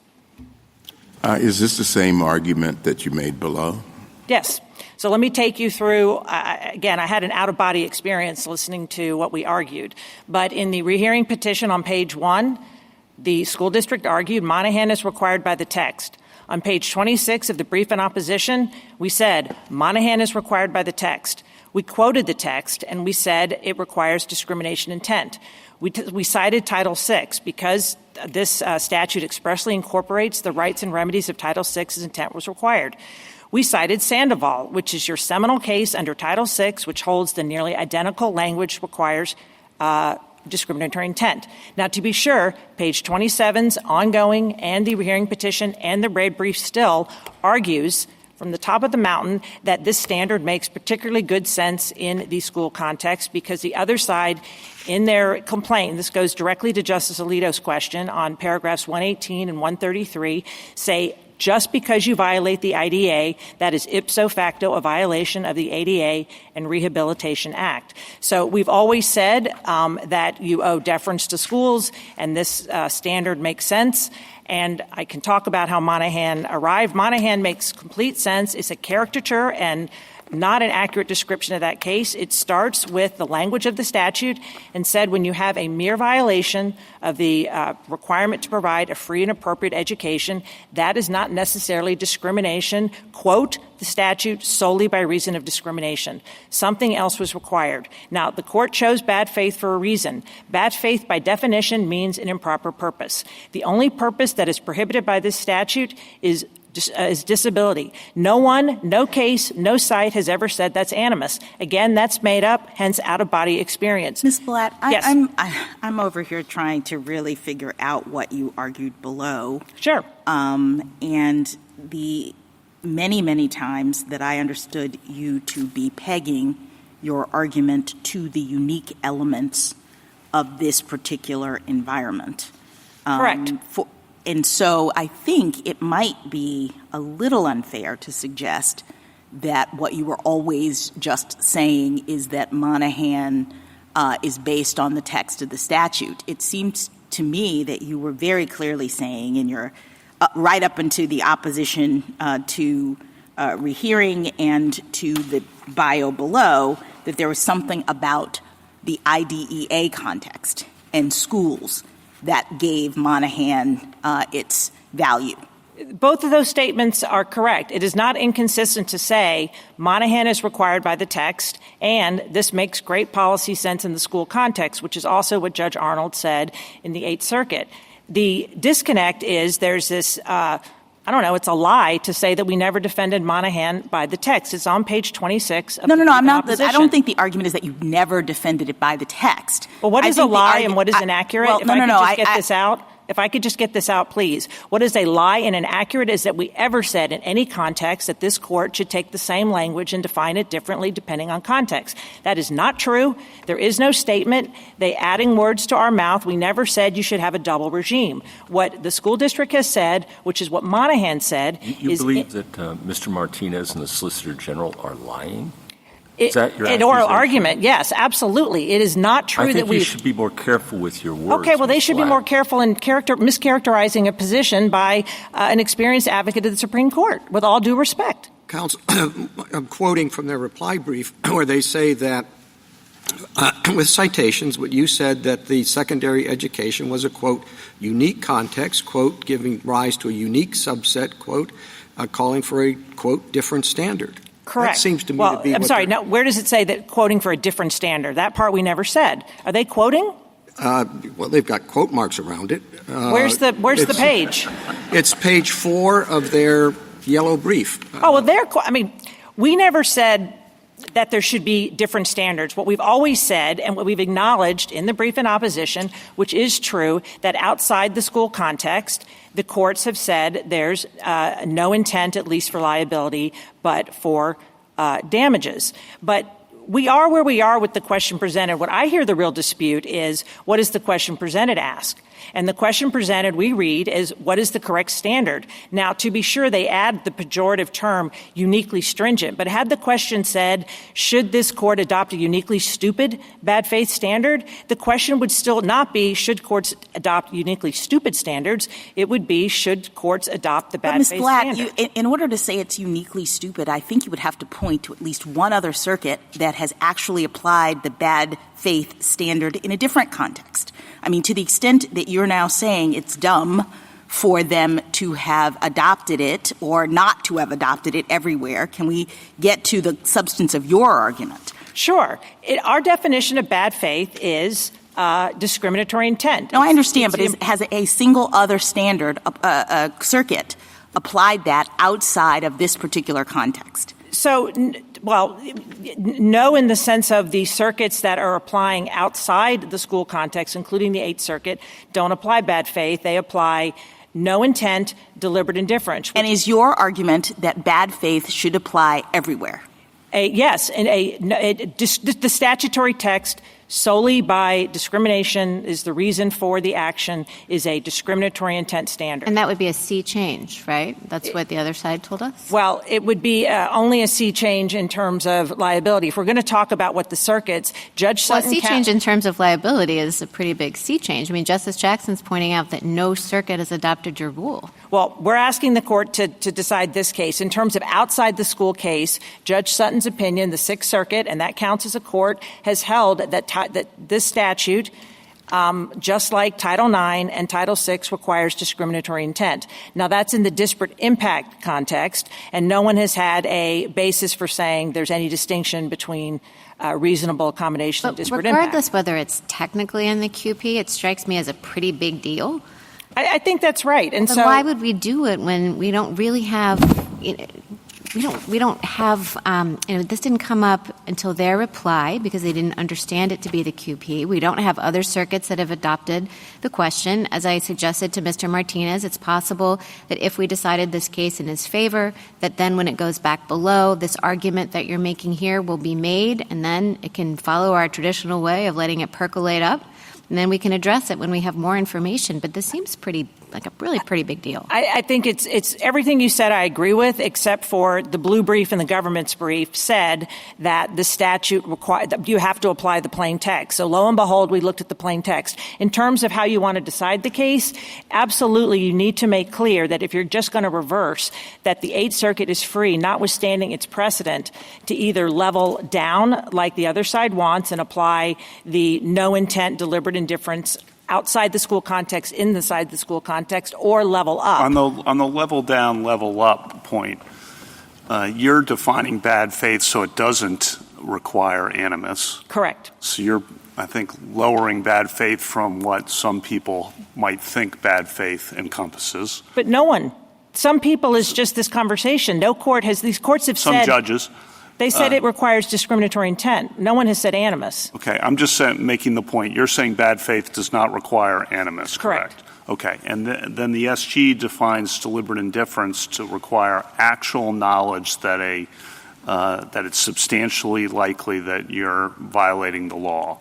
Is this the same argument that you made below? Yes. So let me take you through, again, I had an out-of-body experience listening to what we argued. But in the rehearing petition on page 1, the school district argued Monahan is required by the text. On page 26 of the brief in opposition, we said Monahan is required by the text. We quoted the text, and we said it requires discrimination intent. We cited Title VI because this statute expressly incorporates the rights and remedies of Title VI as intent was required. We cited Sandoval, which is your seminal case under Title VI, which holds the nearly identical language requires discriminatory intent. Now, to be sure, page 27's ongoing and the rehearing petition and the red brief still argues from the top of the mountain that this standard makes particularly good sense in the school context because the other side in their complaint, this goes directly to Justice Alito's question on paragraphs 118 and 133, say just because you violate the IDA, that is ipso facto a violation of the ADA and Rehabilitation Act. So we've always said that you owe deference to schools, and this standard makes sense. And I can talk about how Monahan arrived. Monahan makes complete sense. It's a caricature and not an accurate description of that case. It starts with the language of the statute and said when you have a mere violation of the requirement to provide a free and appropriate education, that is not necessarily discrimination, quote, the statute solely by reason of discrimination. Something else was required. Now, the court chose bad faith for a reason. Bad faith, by definition, means an improper purpose. The only purpose that is prohibited by this statute is is disability. No one, no case, no site has ever said that's animus. Again, that's made up, hence out-of-body experience. Ms. Blatt, Yes. I'm over here trying to really figure out what you argued below. Sure. And the many, many times that I understood you to be pegging your argument to the unique elements of this particular environment. Correct. And so I think it might be a little unfair to suggest that what you were always just saying is that Monahan is based on the text of the statute. It seems to me that you were very clearly saying in your right up into the opposition to rehearing and to the bio below that there was something about the IDEA context and schools that gave Monahan its value. Both of those statements are correct. It is not inconsistent to say Monahan is required by the text, and this makes great policy sense in the school context, which is also what Judge Arnold said in the Eighth Circuit. The disconnect is there's this it's a lie to say that we never defended Monahan by the text. It's on page 26 of No, I'm not. opposition. I don't think the argument is that you never defended it by the text. Well, what is a lie and what is inaccurate? If I could just get this out, please. What is a lie and inaccurate is that we ever said in any context that this court should take the same language and define it differently depending on context. That is not true. There is no statement. They adding words to our mouth. We never said you should have a double regime. What the school district has said, which is what Monahan said, You believe that Mr. Martinez and the Solicitor General are lying? Is that your oral argument? Yes, absolutely. It is not true that we should be more careful with your words. Okay, well, they should be more careful in mischaracterizing a position by an experienced advocate of the Supreme Court, with all due respect. Counsel, I'm quoting from their reply brief where they say that, with citations, what you said that the secondary education was a, quote, unique context, quote, giving rise to a unique subset, quote, calling for a, quote, different standard. Correct. That seems to me to be I'm sorry. Now, where does it say that quoting for a different standard? That part we never said. Are they quoting? Well, they've got quote marks around it. Where's the page? It's page 4 of their yellow brief. We never said that there should be different standards. What we've always said and what we've acknowledged in the brief in opposition, which is true, that outside the school context, the courts have said there's no intent, at least for liability, but for damages. But we are where we are with the question presented. What I hear the real dispute is, what does the question presented ask? And the question presented, we read, is what is the correct standard? Now, to be sure, they add the pejorative term uniquely stringent. But had the question said, should this court adopt a uniquely stupid bad faith standard? The question would still not be, should courts adopt uniquely stupid standards? It would be, should courts adopt the bad faith standard? Ms. Blatt, in order to say it's uniquely stupid, I think you would have to point to at least one other circuit that has actually applied the bad faith standard in a different context. I mean, to the extent that you're now saying it's dumb for them to have adopted it or not to have adopted it everywhere, can we get to the substance of your argument? Sure. Our definition of bad faith is discriminatory intent. No, I understand, but has a single other standard circuit applied that outside of this particular context? So, no, in the sense of the circuits that are applying outside the school context, including the Eighth Circuit, don't apply bad faith. They apply no intent, deliberate indifference. And is your argument that bad faith should apply everywhere? Yes. The statutory text solely by discrimination is the reason for the action is a discriminatory intent standard. And that would be a sea change, right? That's what the other side told us? Well, it would be only a sea change in terms of liability. If we're going to talk about what the circuits, Judge Sutton... Well, a sea change in terms of liability is a pretty big sea change. I mean, Justice Jackson's pointing out that no circuit has adopted your rule. Well, we're asking the court to decide this case. In terms of outside the school case, Judge Sutton's opinion, the Sixth Circuit, and that counts as a court, has held that this statute, just like Title IX and Title VI, requires discriminatory intent. Now, that's in the disparate impact context, and no one has had a basis for saying there's any distinction between reasonable accommodation and disparate impact. Regardless whether it's technically in the QP, it strikes me as a pretty big deal I think that's right. And but so why would we do it when we don't really have we don't have, this didn't come up until their reply because they didn't understand it to be the QP. We don't have other circuits that have adopted the question. As I suggested to Mr. Martinez, it's possible that if we decided this case in his favor, that then when it goes back below, this argument that you're making here will be made, and then it can follow our traditional way of letting it percolate up. And then we can address it when we have more information. But this seems like a really pretty big deal. I think it's everything you said I agree with, except for the blue brief and the government's brief said that the statute requires that you have to apply the plain text. So lo and behold, we looked at the plain text. In terms of how you want to decide the case, absolutely you need to make clear that if you're just going to reverse, that the Eighth Circuit is free, notwithstanding its precedent, to either level down like the other side wants and apply the no intent, deliberate indifference outside the school context, inside the school context, or level up. On the level down, level up point, you're defining bad faith so it doesn't require animus. Correct. So you're, I think, lowering bad faith from what some people might think bad faith encompasses. But no one. Some people is just this conversation. No court has, these courts have said. Some judges. They said it requires discriminatory intent. No one has said animus. Okay, I'm just making the point. You're saying bad faith does not require animus, correct? Okay, and then the SG defines deliberate indifference to require actual knowledge that that it's substantially likely that you're violating the law.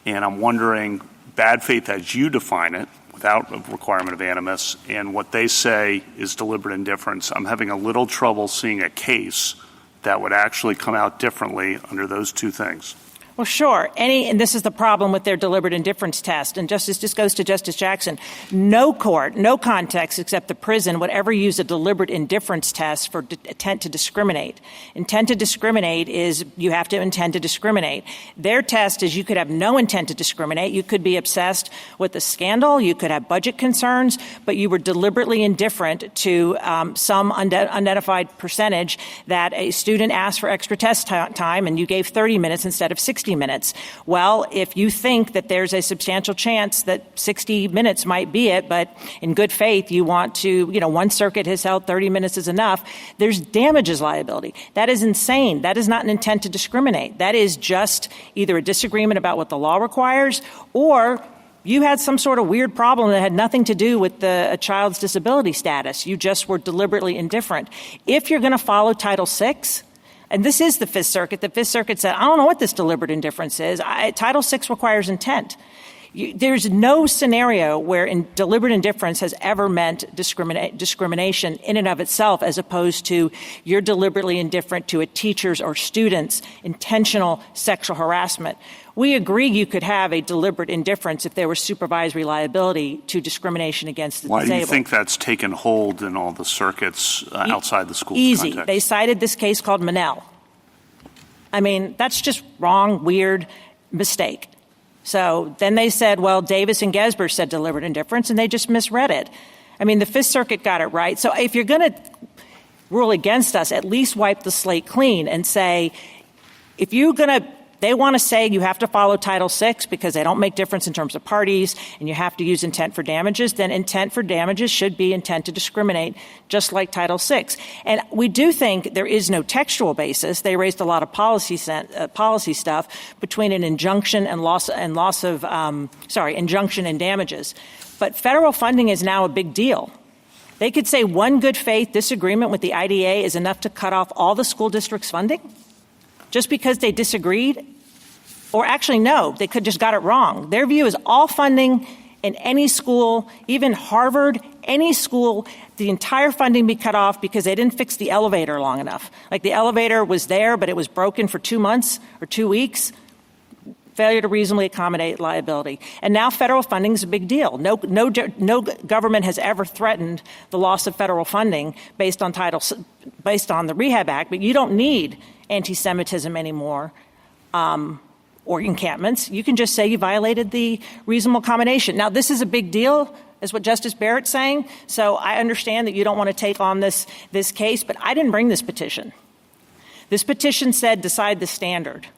And I'm wondering, bad faith as you define it, without a requirement of animus, and what they say is deliberate indifference, I'm having a little trouble seeing a case that would actually come out differently under those two things. Well, sure. And this is the problem with their deliberate indifference test. And this goes to Justice Jackson. No court, no context except the prison would ever use a deliberate indifference test for intent to discriminate. Intent to discriminate is you have to intend to discriminate. Their test is you could have no intent to discriminate. You could be obsessed with a scandal. You could have budget concerns, but you were deliberately indifferent to some unidentified percentage that a student asked for extra test time and you gave 30 minutes instead of 60 minutes. Well, if you think that there's a substantial chance that 60 minutes might be it, but in good faith you want to, one circuit has held 30 minutes is enough, there's damages liability. That is insane. That is not an intent to discriminate. That is just either a disagreement about what the law requires or you had some sort of weird problem that had nothing to do with a child's disability status. You just were deliberately indifferent. If you're going to follow Title VI, and this is the Fifth Circuit. The Fifth Circuit said, I don't know what this deliberate indifference is. Title VI requires intent. There's no scenario where deliberate indifference has ever meant discrimination in and of itself as opposed to you're deliberately indifferent to a teacher's or student's intentional sexual harassment. We agree you could have a deliberate indifference if there was supervisory liability to discrimination against the disabled. Why do you think that's taken hold in all the circuits outside the school Easy. context? They cited this case called Monell. I mean, that's just wrong, weird, mistake. So then they said, well, Davis and Gesber said deliberate indifference, and they just misread it. I mean, the Fifth Circuit got it right. So if you're going to rule against us, at least wipe the slate clean and say, if you're going to they want to say you have to follow Title VI because they don't make difference in terms of parties and you have to use intent for damages, then intent for damages should be intent to discriminate, just like Title VI. And we do think there is no textual basis. They raised a lot of policy stuff between an injunction and injunction and damages. But federal funding is now a big deal. They could say one good faith disagreement with the IDA is enough to cut off all the school district's funding just because they disagreed. Or actually, no, they could just got it wrong. Their view is all funding in any school, even Harvard, any school, the entire funding be cut off because they didn't fix the elevator long enough. Like the elevator was there, but it was broken for 2 months or 2 weeks. Failure to reasonably accommodate liability. And now federal funding is a big deal. No government has ever threatened the loss of federal funding based on the Rehab Act, but you don't need anti-Semitism anymore. Or encampments, you can just say you violated the reasonable accommodation. Now, this is a big deal, is what Justice Barrett's saying, so I understand that you don't want to take on this case, but I didn't bring this petition. This petition said decide the standard,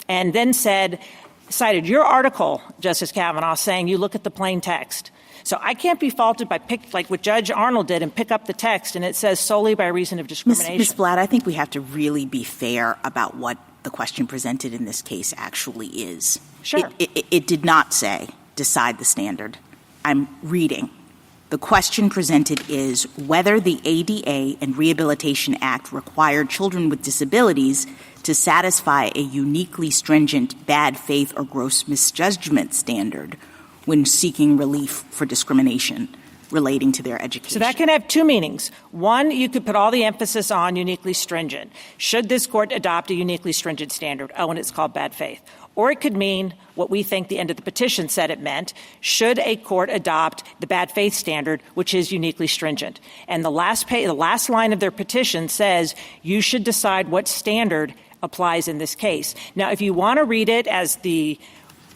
and then cited your article, Justice Kavanaugh, saying you look at the plain text. So I can't be faulted by like what Judge Arnold did and pick up the text and it says solely by reason of discrimination. Ms. Blatt, I think we have to really be fair about what the question presented in this case actually is. Sure. It did not say decide the standard. I'm reading. The question presented is whether the ADA and Rehabilitation Act required children with disabilities to satisfy a uniquely stringent bad faith or gross misjudgment standard when seeking relief for discrimination relating to their education. So that can have two meanings. One, you could put all the emphasis on uniquely stringent. Should this court adopt a uniquely stringent standard? Oh, and it's called bad faith. Or it could mean what we think the end of the petition said it meant. Should a court adopt the bad faith standard, which is uniquely stringent? And the last line of their petition says you should decide what standard applies in this case. Now, if you want to read it as the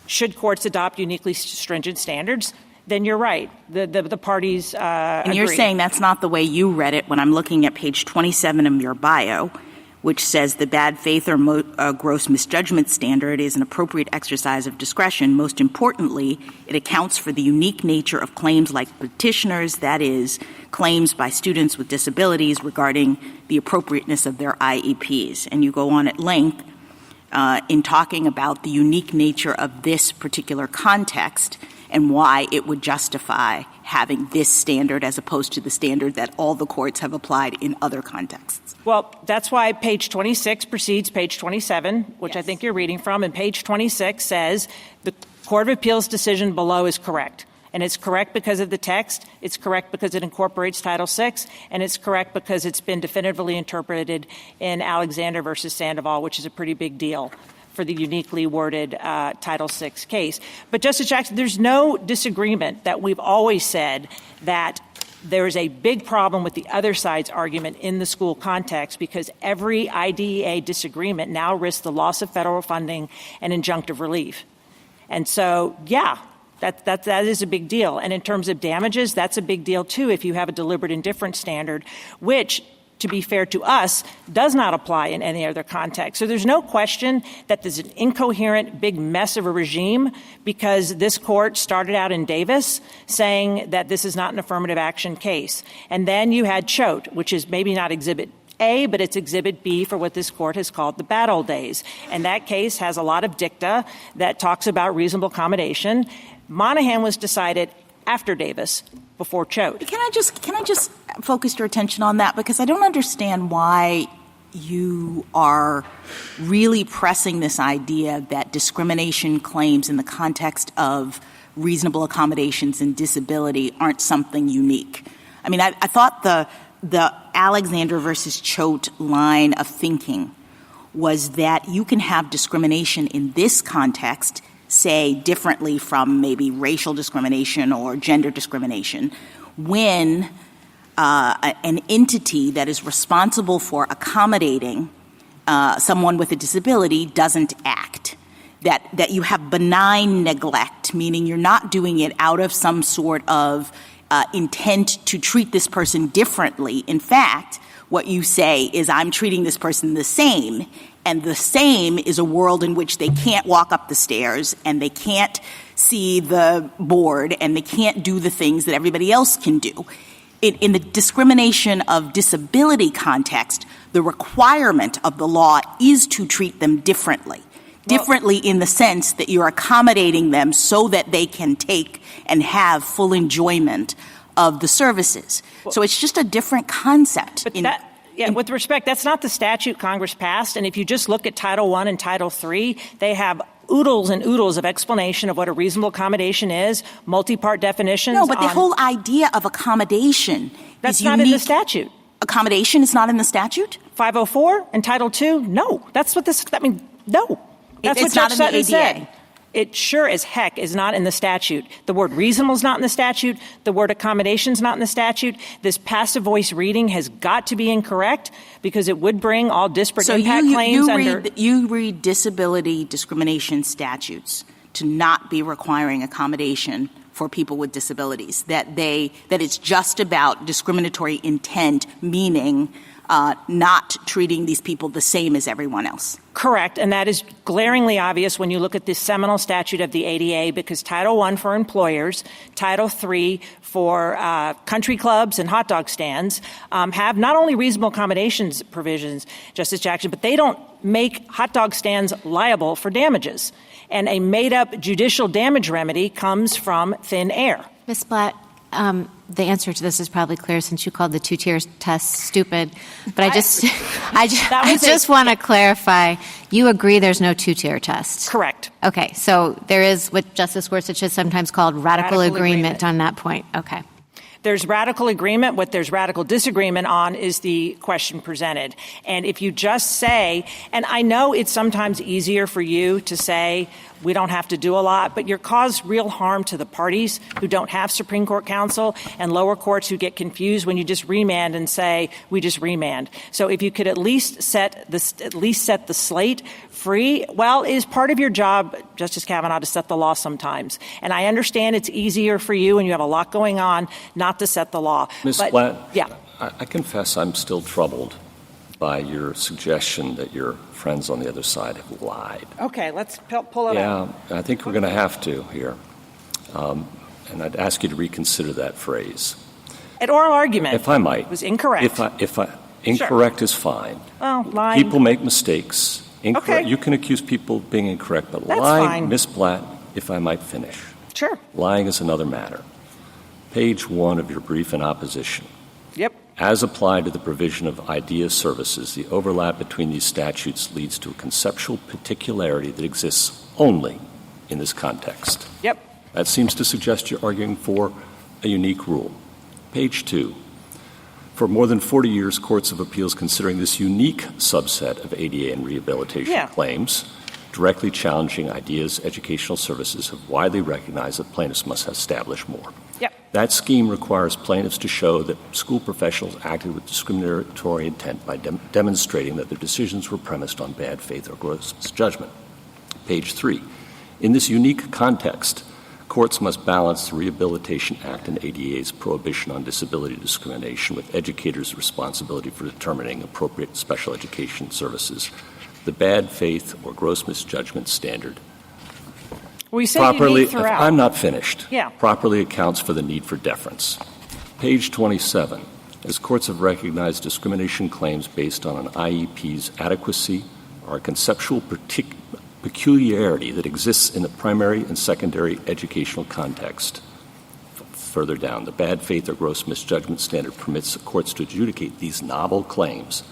should courts adopt uniquely stringent standards, then you're right. The parties And you're saying that's not the way you read it when I'm looking at page 27 of your bio, which says the bad faith or gross misjudgment standard is an appropriate exercise of discretion. Most importantly, it accounts for the unique nature of claims like petitioners, that is, claims by students with disabilities regarding the appropriateness of their IEPs. And you go on at length in talking about the unique nature of this particular context and why it would justify having this standard as opposed to the standard that all the courts have applied in other contexts. Well, that's why page 26 precedes page 27, which I think you're reading from, and page 26 says the Court of Appeals decision below is correct. And it's correct because of the text, it's correct because it incorporates Title VI, and it's correct because it's been definitively interpreted in Alexander versus Sandoval, which is a pretty big deal for the uniquely worded Title VI case. But, Justice Jackson, there's no disagreement that we've always said that there is a big problem with the other side's argument in the school context because every IDEA disagreement now risks the loss of federal funding and injunctive relief. And so, yeah, that is a big deal. And in terms of damages, that's a big deal, too, if you have a deliberate indifference standard, which, to be fair to us, does not apply in any other context. So there's no question that there's an incoherent big mess of a regime because this court started out in Davis saying that this is not an affirmative action case. And then you had Choate, which is maybe not Exhibit A, but it's Exhibit B for what this court has called the bad old days. And that case has a lot of dicta that talks about reasonable accommodation. Monahan was decided after Davis, before Choate. Can I just focus your attention on that? Because I don't understand why you are really pressing this idea that discrimination claims in the context of reasonable accommodations and disability aren't something unique. I mean, I thought the Alexander versus Choate line of thinking was that you can have discrimination in this context, say differently from maybe racial discrimination or gender discrimination, when an entity that is responsible for accommodating someone with a disability doesn't act. That you have benign neglect, meaning you're not doing it out of some sort of intent to treat this person differently. In fact, what you say is, I'm treating this person the same, and the same is a world in which they can't walk up the stairs and they can't see the board and they can't do the things that everybody else can do. In the discrimination of disability context, the requirement of the law is to treat them differently. Differently in the sense that you're accommodating them so that they can take and have full enjoyment of the services. So it's just a different concept. With respect, that's not the statute Congress passed. And if you just look at Title I and Title III, they have oodles and oodles of explanation of what a reasonable accommodation is, multi-part definitions. No, but the whole idea of accommodation that's is not unique. in the statute. Accommodation is not in the statute? 504 and Title II? No. That's what this, I mean, no. That's It's what not Judge in the Sutton ADA. said. It sure as heck is not in the statute. The word reasonable is not in the statute. The word accommodation is not in the statute. This passive voice reading has got to be incorrect because it would bring all disparate impact claims under. You read disability discrimination statutes to not be requiring accommodation for people with disabilities, that it's just about discriminatory intent, meaning not treating these people the same as everyone else. Correct, and that is glaringly obvious when you look at this seminal statute of the ADA, because Title I for employers, Title III for country clubs and hot dog stands have not only reasonable accommodations provisions, Justice Jackson, but they don't make hot dog stands liable for damages. And a made-up judicial damage remedy comes from thin air. Ms. Blatt, the answer to this is probably clear since you called the two-tier test stupid. But I just want to clarify. You agree there's no two-tier test? Correct. Okay. So there is what Justice Gorsuch has sometimes called radical agreement on that point. Okay. There's radical agreement. What there's radical disagreement on is the question presented. And if you just say, and I know it's sometimes easier for you to say we don't have to do a lot, but you're caused real harm to the parties who don't have Supreme Court counsel and lower courts who get confused when you just remand and say we just remand. So if you could at least set the slate free, well, it is part of your job, Justice Kavanaugh, to set the law sometimes. And I understand it's easier for you and you have a lot going on not to set the law. Ms. Blatt, yeah. I confess I'm still troubled by your suggestion that your friends on the other side have lied. Okay, let's pull it out. Yeah, I think we're going to have to here. And I'd ask you to reconsider that phrase. An oral argument, if I might, was incorrect. Incorrect is fine. Well, lying. People make mistakes. Okay. You can accuse people of being incorrect, but That's lying, fine. Ms. Blatt, if I might finish. Sure. Lying is another matter. Page 1 of your brief in opposition. Yep. As applied to the provision of idea services, the overlap between these statutes leads to a conceptual particularity that exists only in this context. Yep. That seems to suggest you're arguing for a unique rule. Page 2. For more than 40 years, courts of appeals considering this unique subset of ADA and rehabilitation claims, directly challenging ideas, educational services, have widely recognized that plaintiffs must establish more. Yep. That scheme requires plaintiffs to show that school professionals acted with discriminatory intent by demonstrating that their decisions were premised on bad faith or gross misjudgment. Page 3. In this unique context, courts must balance the Rehabilitation Act and ADA's prohibition on disability discrimination with educators' responsibility for determining appropriate special education services. The bad faith or gross misjudgment standard We say properly, throughout. I'm not finished. Yeah. Properly accounts for the need for deference. Page 27. As courts have recognized discrimination claims based on an IEP's adequacy or a conceptual peculiarity that exists in the primary and secondary educational context. Further down, the bad faith or gross misjudgment standard permits the courts to adjudicate these novel claims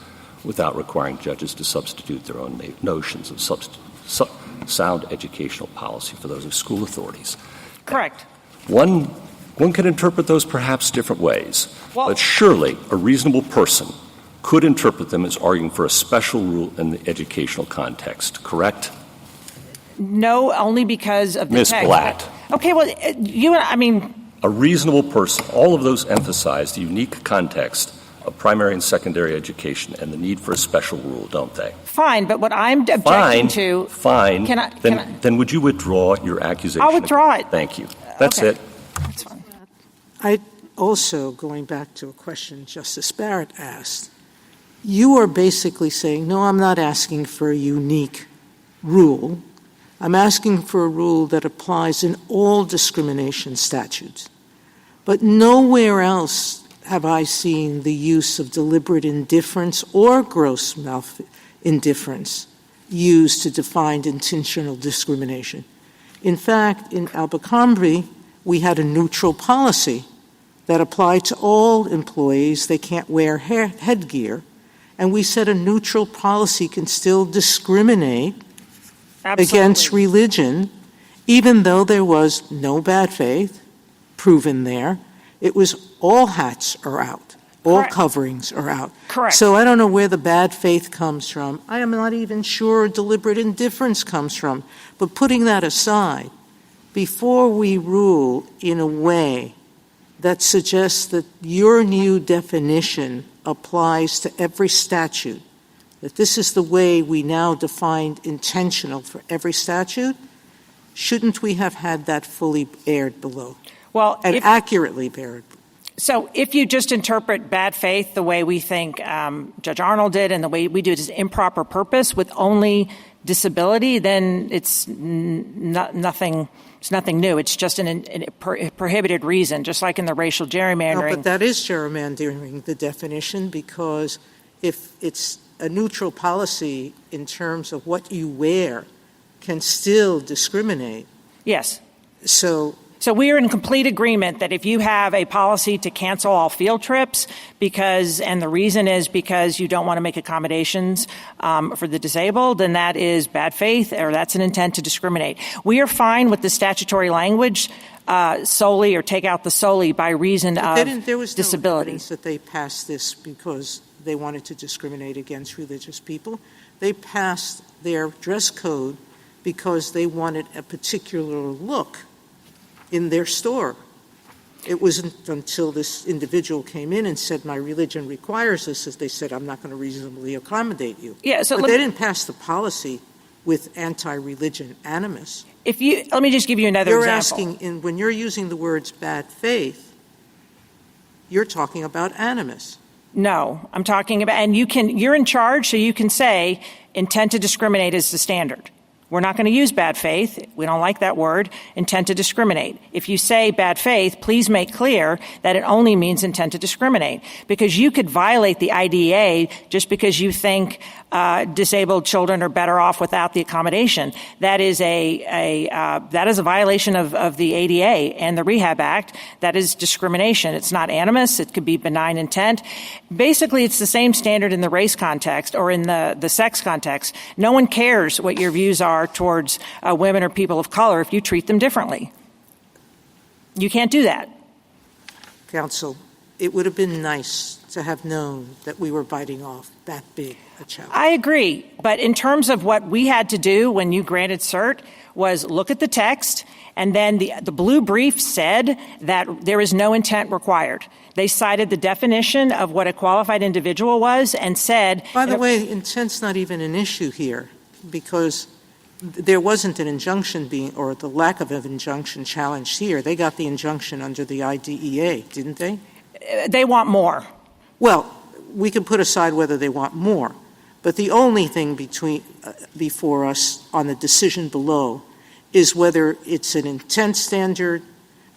without requiring judges to substitute their own notions of sound educational policy for those of school authorities. Correct. One can interpret those perhaps different ways, but surely a reasonable person could interpret them as arguing for a special rule in the educational context, correct? No, only because of the Ms. text. Blatt. Okay, well, a reasonable person, all of those emphasize the unique context of primary and secondary education and the need for a special rule, don't they? Fine, but what I'm objecting to... Fine. Then would you withdraw your accusation? I'll withdraw it. Thank you. That's it. That's fine. I also, going back to a question Justice Barrett asked, you are basically saying, no, I'm not asking for a unique rule. I'm asking for a rule that applies in all discrimination statutes. But nowhere else have I seen the use of deliberate indifference or gross indifference used to define intentional discrimination. In fact, in Abercrombie, we had a neutral policy that applied to all employees. They can't wear headgear. And we said a neutral policy can still discriminate against religion, even though there was no bad faith proven there. It was all hats are out. All coverings are out. Correct. So I don't know where the bad faith comes from. I am not even sure deliberate indifference comes from. But putting that aside, before we rule in a way that suggests that your new definition applies to every statute, that this is the way we now define intentional for every statute, shouldn't we have had that fully aired below? Well, and accurately aired? So if you just interpret bad faith the way we think Judge Arnold did and the way we do it as improper purpose with only disability, then it's nothing. It's nothing new. It's just a prohibited reason, just like in the racial gerrymandering. No, but that is gerrymandering, the definition, because if it's a neutral policy in terms of what you wear can still discriminate. Yes. So we are in complete agreement that if you have a policy to cancel all field trips and the reason is because you don't want to make accommodations for the disabled, then that is bad faith or that's an intent to discriminate. We are fine with the statutory language solely or take out the solely by reason of there was disability. No evidence that they passed this because they wanted to discriminate against religious people. They passed their dress code because they wanted a particular look in their store. It wasn't until this individual came in and said, my religion requires this, as they said, I'm not going to reasonably accommodate you. Yeah, so but they didn't pass the policy with anti-religion animus. Let me just give you another example. You're asking, when you're using the words bad faith, you're talking about animus. No, I'm talking about, and you're in charge, so you can say intent to discriminate is the standard. We're not going to use bad faith. We don't like that word, intent to discriminate. If you say bad faith, please make clear that it only means intent to discriminate, because you could violate the IDEA just because you think disabled children are better off without the accommodation. That is a violation of the ADA and the Rehab Act. That is discrimination. It's not animus. It could be benign intent. Basically, it's the same standard in the race context or in the sex context. No one cares what your views are towards women or people of color if you treat them differently. You can't do that. Counsel, it would have been nice to have known that we were biting off that big a challenge. I agree. But in terms of what we had to do when you granted cert was look at the text, and then the blue brief said that there is no intent required. They cited the definition of what a qualified individual was and said— By the way, intent's not even an issue here, because there wasn't an injunction or the lack of an injunction challenged here. They got the injunction under the IDEA, didn't they? They want more. Well, we can put aside whether they want more, but the only thing before us on the decision below is whether it's an intent standard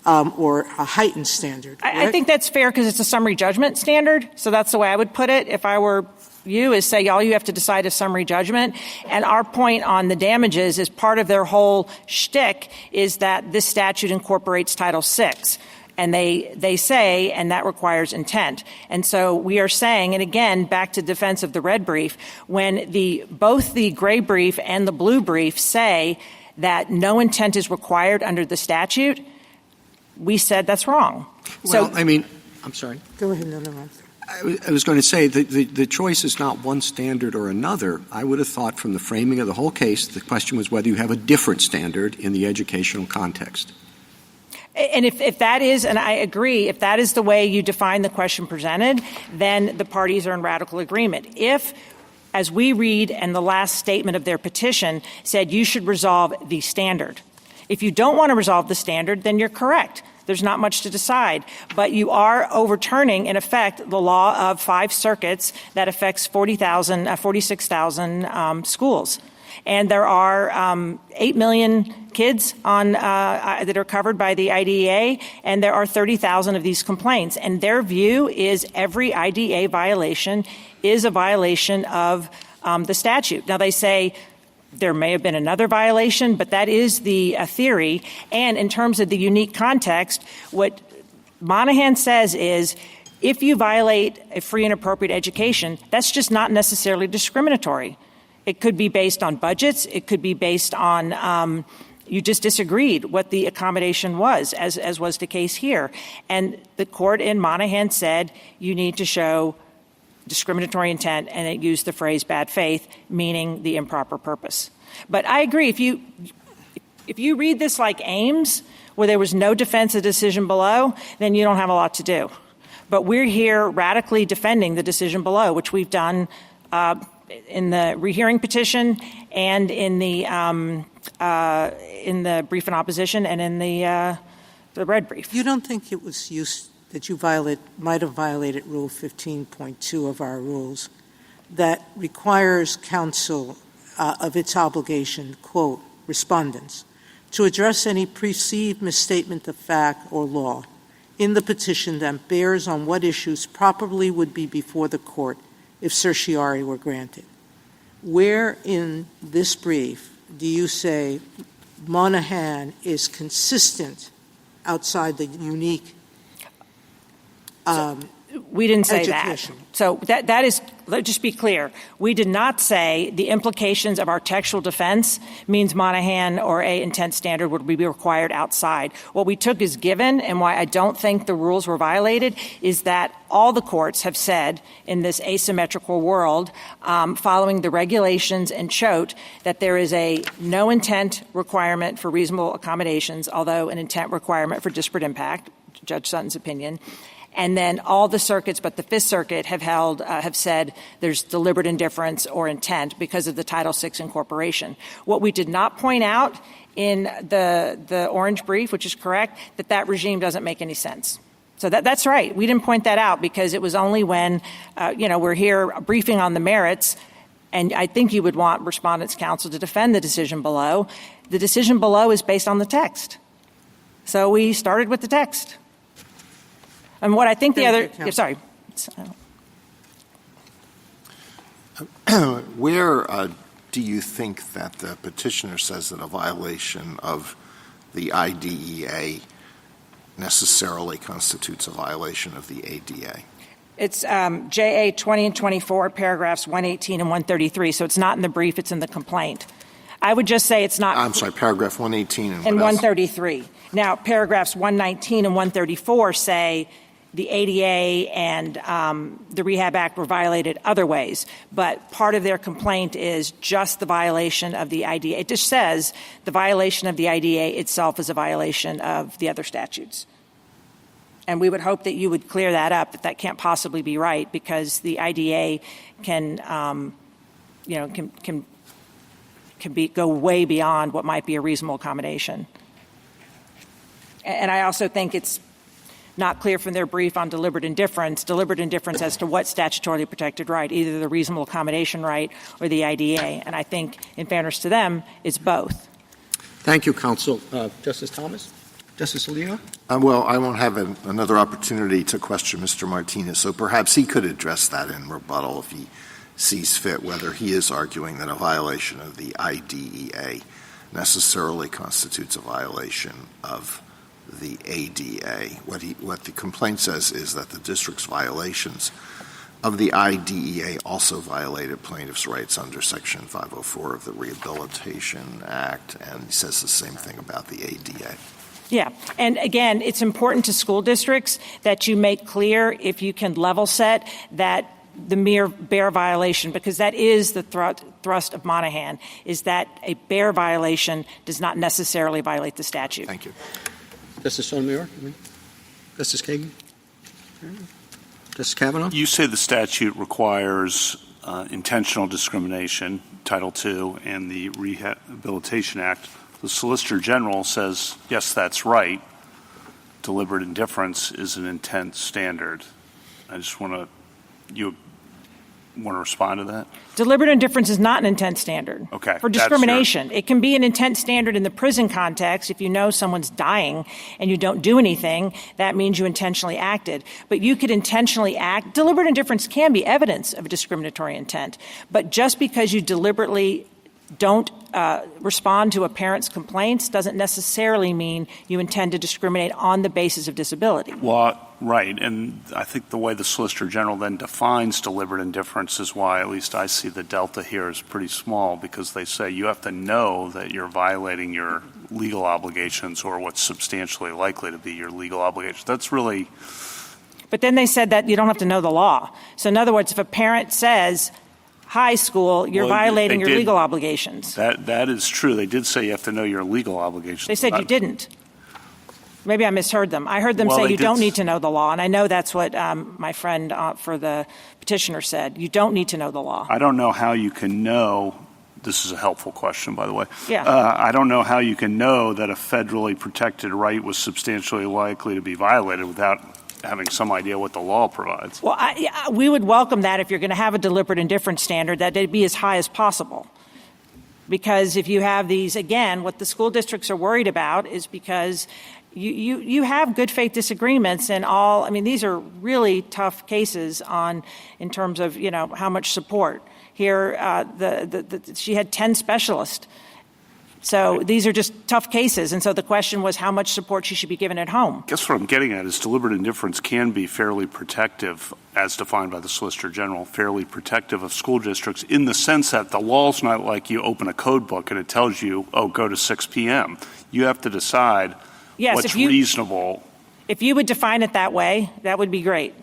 or a heightened standard. I think that's fair because it's a summary judgment standard, so that's the way I would put it if I were you, is say all you have to decide is summary judgment. And our point on the damages is part of their whole shtick is that this statute incorporates Title VI. And they say, and that requires intent. And so we are saying, and again, back to defense of the red brief, when both the gray brief and the blue brief say that no intent is required under the statute, we said that's wrong. Well, I'm sorry. Go ahead, no. I was going to say the choice is not one standard or another. I would have thought from the framing of the whole case, the question was whether you have a different standard in the educational context. And if that is, and I agree, if that is the way you define the question presented, then the parties are in radical agreement. If, as we read and the last statement of their petition said you should resolve the standard. If you don't want to resolve the standard, then you're correct. There's not much to decide. But you are overturning, in effect, the law of 5 circuits that affects 46,000 schools. And there are 8 million kids that are covered by the IDEA, and there are 30,000 of these complaints. And their view is every IDEA violation is a violation of the statute. Now, they say there may have been another violation, but that is the theory. And in terms of the unique context, what Monahan says is if you violate a free and appropriate education, that's just not necessarily discriminatory. It could be based on budgets. It could be based on you just disagreed what the accommodation was, as was the case here. And the court in Monahan said you need to show discriminatory intent, and it used the phrase bad faith, meaning the improper purpose. But I agree. If you read this like Ames, where there was no defense of decision below, then you don't have a lot to do. But we're here radically defending the decision below, which we've done in the rehearing petition and in the brief in opposition and in the red brief. You don't think it was that you might have violated Rule 15.2 of our rules that requires counsel of its obligation, quote, respondents, to address any perceived misstatement of fact or law in the petition that bears on what issues properly would be before the court if certiorari were granted. Where in this brief do you say Monahan is consistent outside the unique we didn't say education? that. So that is, let's just be clear. We did not say the implications of our textual defense means Monahan or a intent standard would be required outside. What we took as given, and why I don't think the rules were violated, is that all the courts have said in this asymmetrical world, following the regulations and Choate, that there is a no intent requirement for reasonable accommodations, although an intent requirement for disparate impact, Judge Sutton's opinion. And then all the circuits but the Fifth Circuit have said there's deliberate indifference or intent because of the Title VI incorporation. What we did not point out in the orange brief, which is correct, that regime doesn't make any sense. So that's right. We didn't point that out because it was only when, we're here briefing on the merits, and I think you would want Respondents' Counsel to defend the decision below. The decision below is based on the text. So we started with the text. And what I think the other – sorry. Where do you think that the petitioner says that a violation of the IDEA necessarily constitutes a violation of the ADA? It's JA 20 and 24, paragraphs 118 and 133. So it's not in the brief. It's in the complaint. I would just say it's not – I'm sorry, paragraph 118 and 133. Now, paragraphs 119 and 134 say – the ADA and the Rehab Act were violated other ways. But part of their complaint is just the violation of the IDEA. It just says the violation of the IDEA itself is a violation of the other statutes. And we would hope that you would clear that up, that can't possibly be right, because the IDEA can go way beyond what might be a reasonable accommodation. And I also think it's not clear from their brief on deliberate indifference as to what statutorily protected right, either the reasonable accommodation right or the IDEA. And I think, in fairness to them, it's both. Thank you, counsel. Justice Thomas? Justice Alito? Well, I won't have another opportunity to question Mr. Martinez, so perhaps he could address that in rebuttal if he sees fit, whether he is arguing that a violation of the IDEA necessarily constitutes a violation of the ADA. What the complaint says is that the district's violations of the IDEA also violated plaintiffs' rights under Section 504 of the Rehabilitation Act, and he says the same thing about the ADA. Yeah. And again, it's important to school districts that you make clear, if you can level set, that the mere bare violation, because that is the thrust of Monahan, is that a bare violation does not necessarily violate the statute. Thank you. Justice Sotomayor? Justice Kagan? Justice Kavanaugh? You say the statute requires intentional discrimination, Title II, and the Rehabilitation Act. The Solicitor General says, yes, that's right. Deliberate indifference is an intent standard. I just you want to respond to that? Deliberate indifference is not an intent standard. Okay. For discrimination. It can be an intent standard in the prison context. If you know someone's dying and you don't do anything, that means you intentionally acted. But you could intentionally act. Deliberate indifference can be evidence of a discriminatory intent. But just because you deliberately don't respond to a parent's complaints doesn't necessarily mean you intend to discriminate on the basis of disability. Well, right. And I think the way the Solicitor General then defines deliberate indifference is why at least I see the delta here is pretty small, because they say you have to know that you're violating your legal obligations or what's substantially likely to be your legal obligations. That's really... But then they said that you don't have to know the law. So in other words, if a parent says, high school, you're violating your legal obligations. That is true. They did say you have to know your legal obligations. They said you didn't. Maybe I misheard them. I heard them say you don't need to know the law, and I know that's what my friend for the petitioner said. You don't need to know the law. I don't know how you can know. This is a helpful question, by the way. Yeah. I don't know how you can know that a federally protected right was substantially likely to be violated without having some idea what the law provides. Well, we would welcome that if you're going to have a deliberate indifference standard, that it be as high as possible. Because if you have these, again, what the school districts are worried about is because you have good faith disagreements and all. I mean, these are really tough cases in terms of, how much support. Here, she had 10 specialists. So these are just tough cases. And so the question was how much support she should be given at home. I guess what I'm getting at is deliberate indifference can be fairly protective, as defined by the Solicitor General, fairly protective of school districts in the sense that the law's not like you open a code book and it tells you, go to 6 p.m. You have to decide what's reasonable. If you would define it that way, that would be great.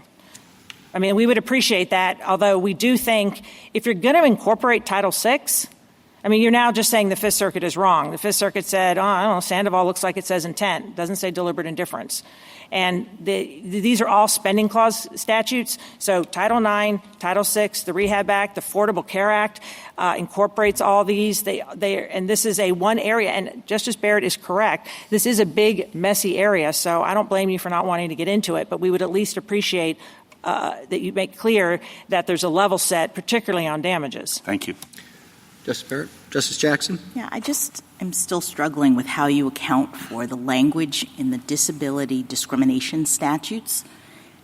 I mean, we would appreciate that, although we do think if you're going to incorporate Title VI, I mean, you're now just saying the Fifth Circuit is wrong. The Fifth Circuit said, I don't know, Sandoval looks like it says intent. It doesn't say deliberate indifference. And these are all spending clause statutes. So Title IX, Title VI, the Rehab Act, the Affordable Care Act incorporates all these. And this is one area. And Justice Barrett is correct. This is a big, messy area. So I don't blame you for not wanting to get into it. But we would at least appreciate that you make clear that there's a level set, particularly on damages. Thank you. Justice Barrett? Justice Jackson? Yeah, I just am still struggling with how you account for the language in the disability discrimination statutes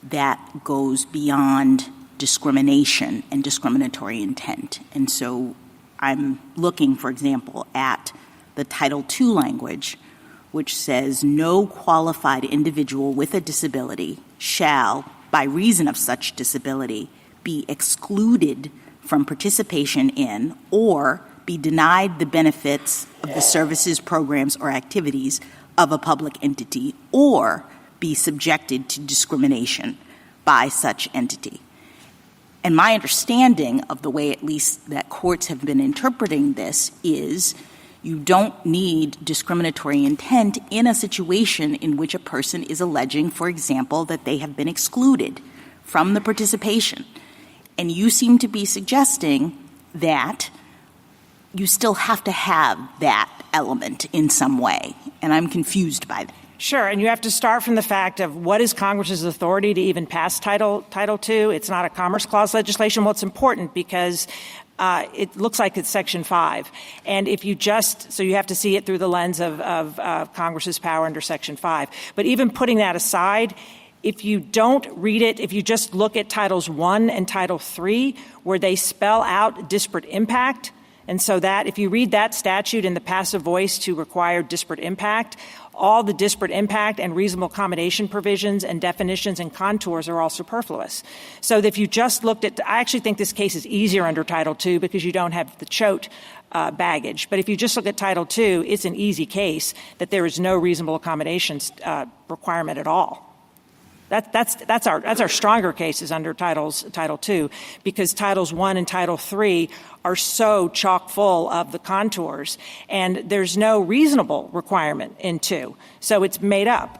that goes beyond discrimination and discriminatory intent. And so I'm looking, for example, at the Title II language, which says no qualified individual with a disability shall, by reason of such disability, be excluded from participation in or be denied the benefits of the services, programs, or activities of a public entity or be subjected to discrimination by such entity. And my understanding of the way at least that courts have been interpreting this is you don't need discriminatory intent in a situation in which a person is alleging, for example, that they have been excluded from the participation. And you seem to be suggesting that you still have to have that element in some way. And I'm confused by that. Sure, and you have to start from the fact of what is Congress's authority to even pass Title II. It's not a Commerce Clause legislation. Well, it's important because it looks like it's Section 5. And if you so you have to see it through the lens of Congress's power under Section 5. But even putting that aside, if you don't read it, if you just look at Titles I and Title III, where they spell out disparate impact, and so that if you read that statute in the passive voice to require disparate impact, all the disparate impact and reasonable accommodation provisions and definitions and contours are all superfluous. So if you just looked at, I actually think this case is easier under Title II because you don't have the Choate baggage. But if you just look at Title II, it's an easy case that there is no reasonable accommodations requirement at all. That's our stronger cases under Title II, because Titles I and Title III are so chock full of the contours, and there's no reasonable requirement in II. So it's made up.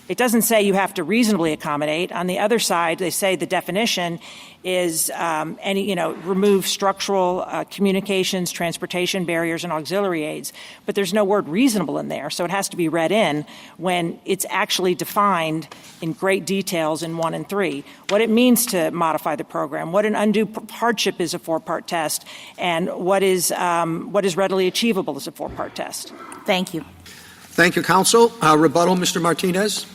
It doesn't say you have to reasonably accommodate. On the other side, they say the definition is remove structural communications, transportation barriers, and auxiliary aids. But there's no word reasonable in there, so it has to be read in when it's actually defined in great details in 1 and 3. What it means to modify the program, what an undue hardship is a 4-part test, and what is readily achievable as a 4-part test. Thank you. Thank you, counsel. Rebuttal, Mr. Martinez.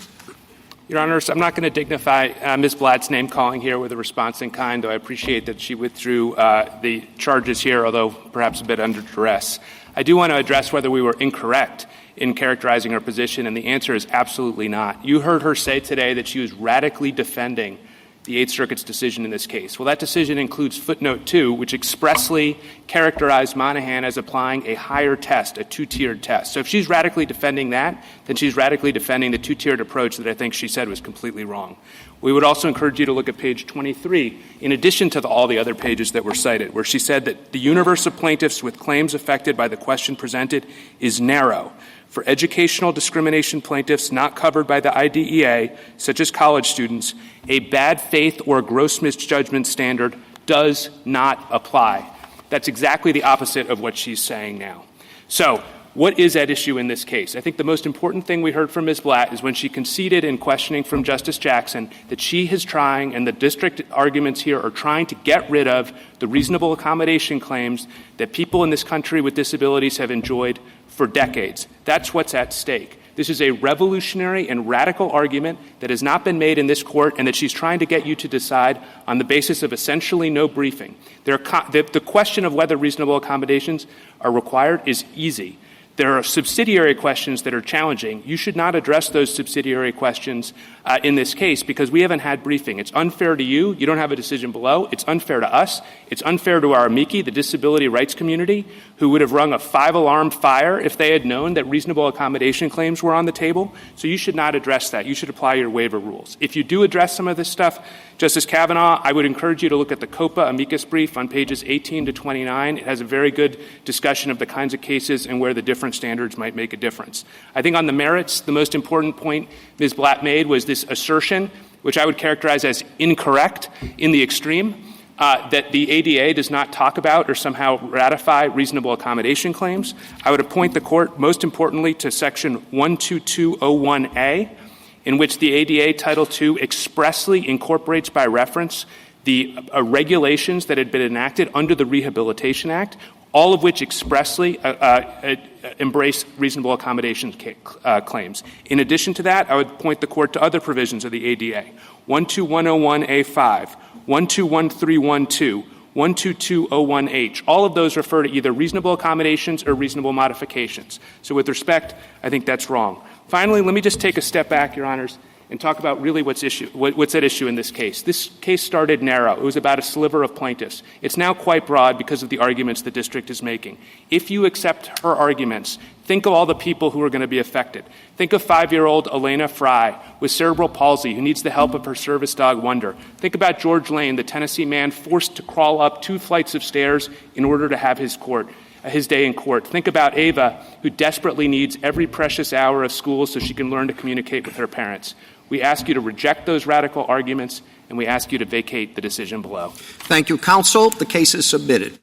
Your Honors, I'm not going to dignify Ms. Blatt's name-calling here with a response in kind, though I appreciate that she withdrew the charges here, although perhaps a bit under duress. I do want to address whether we were incorrect in characterizing her position, and the answer is absolutely not. You heard her say today that she was radically defending the Eighth Circuit's decision in this case. Well, that decision includes footnote 2, which expressly characterized Monahan as applying a higher test, a 2-tiered test. So if she's radically defending that, then she's radically defending the 2-tiered approach that I think she said was completely wrong. We would also encourage you to look at page 23, in addition to all the other pages that were cited, where she said that the universe of plaintiffs with claims affected by the question presented is narrow. For educational discrimination plaintiffs not covered by the IDEA, such as college students, a bad faith or gross misjudgment standard does not apply. That's exactly the opposite of what she's saying now. So what is at issue in this case. I think the most important thing we heard from Ms. Blatt is when she conceded in questioning from Justice Jackson that she is trying, and the district arguments here are trying to get rid of the reasonable accommodation claims that people in this country with disabilities have enjoyed for decades. That's what's at stake. This is a revolutionary and radical argument that has not been made in this court and that she's trying to get you to decide on the basis of essentially no briefing. The question of whether reasonable accommodations are required is easy. There are subsidiary questions that are challenging. You should not address those subsidiary questions in this case because we haven't had briefing. It's unfair to you. You don't have a decision below. It's unfair to us. It's unfair to our amici, the disability rights community, who would have rung a 5-alarm fire if they had known that reasonable accommodation claims were on the table. So you should not address that. You should apply your waiver rules. If you do address some of this stuff, Justice Kavanaugh, I would encourage you to look at the COPA amicus brief on pages 18 to 29. It has a very good discussion of the kinds of cases and where the different standards might make a difference. I think on the merits, the most important point Ms. Blatt made was this assertion, which I would characterize as incorrect in the extreme, that the ADA does not talk about or somehow ratify reasonable accommodation claims. I would appoint the court, most importantly, to Section 12201A, in which the ADA Title II expressly incorporates by reference the regulations that had been enacted under the Rehabilitation Act, all of which expressly embrace reasonable accommodation claims. In addition to that, I would point the court to other provisions of the ADA, 12101A5, 121312, 12201H. All of those refer to either reasonable accommodations or reasonable modifications. So with respect, I think that's wrong. Finally, let me just take a step back, Your Honors, and talk about really what's at issue in this case. This case started narrow. It was about a sliver of plaintiffs. It's now quite broad because of the arguments the district is making. If you accept her arguments, think of all the people who are going to be affected. Think of 5-year-old Elena Fry with cerebral palsy who needs the help of her service dog, Wonder. Think about George Lane, the Tennessee man forced to crawl up 2 flights of stairs in order to have his day in court. Think about Ava, who desperately needs every precious hour of school so she can learn to communicate with her parents. We ask you to reject those radical arguments, and we ask you to vacate the decision below. Thank you, counsel. The case is submitted.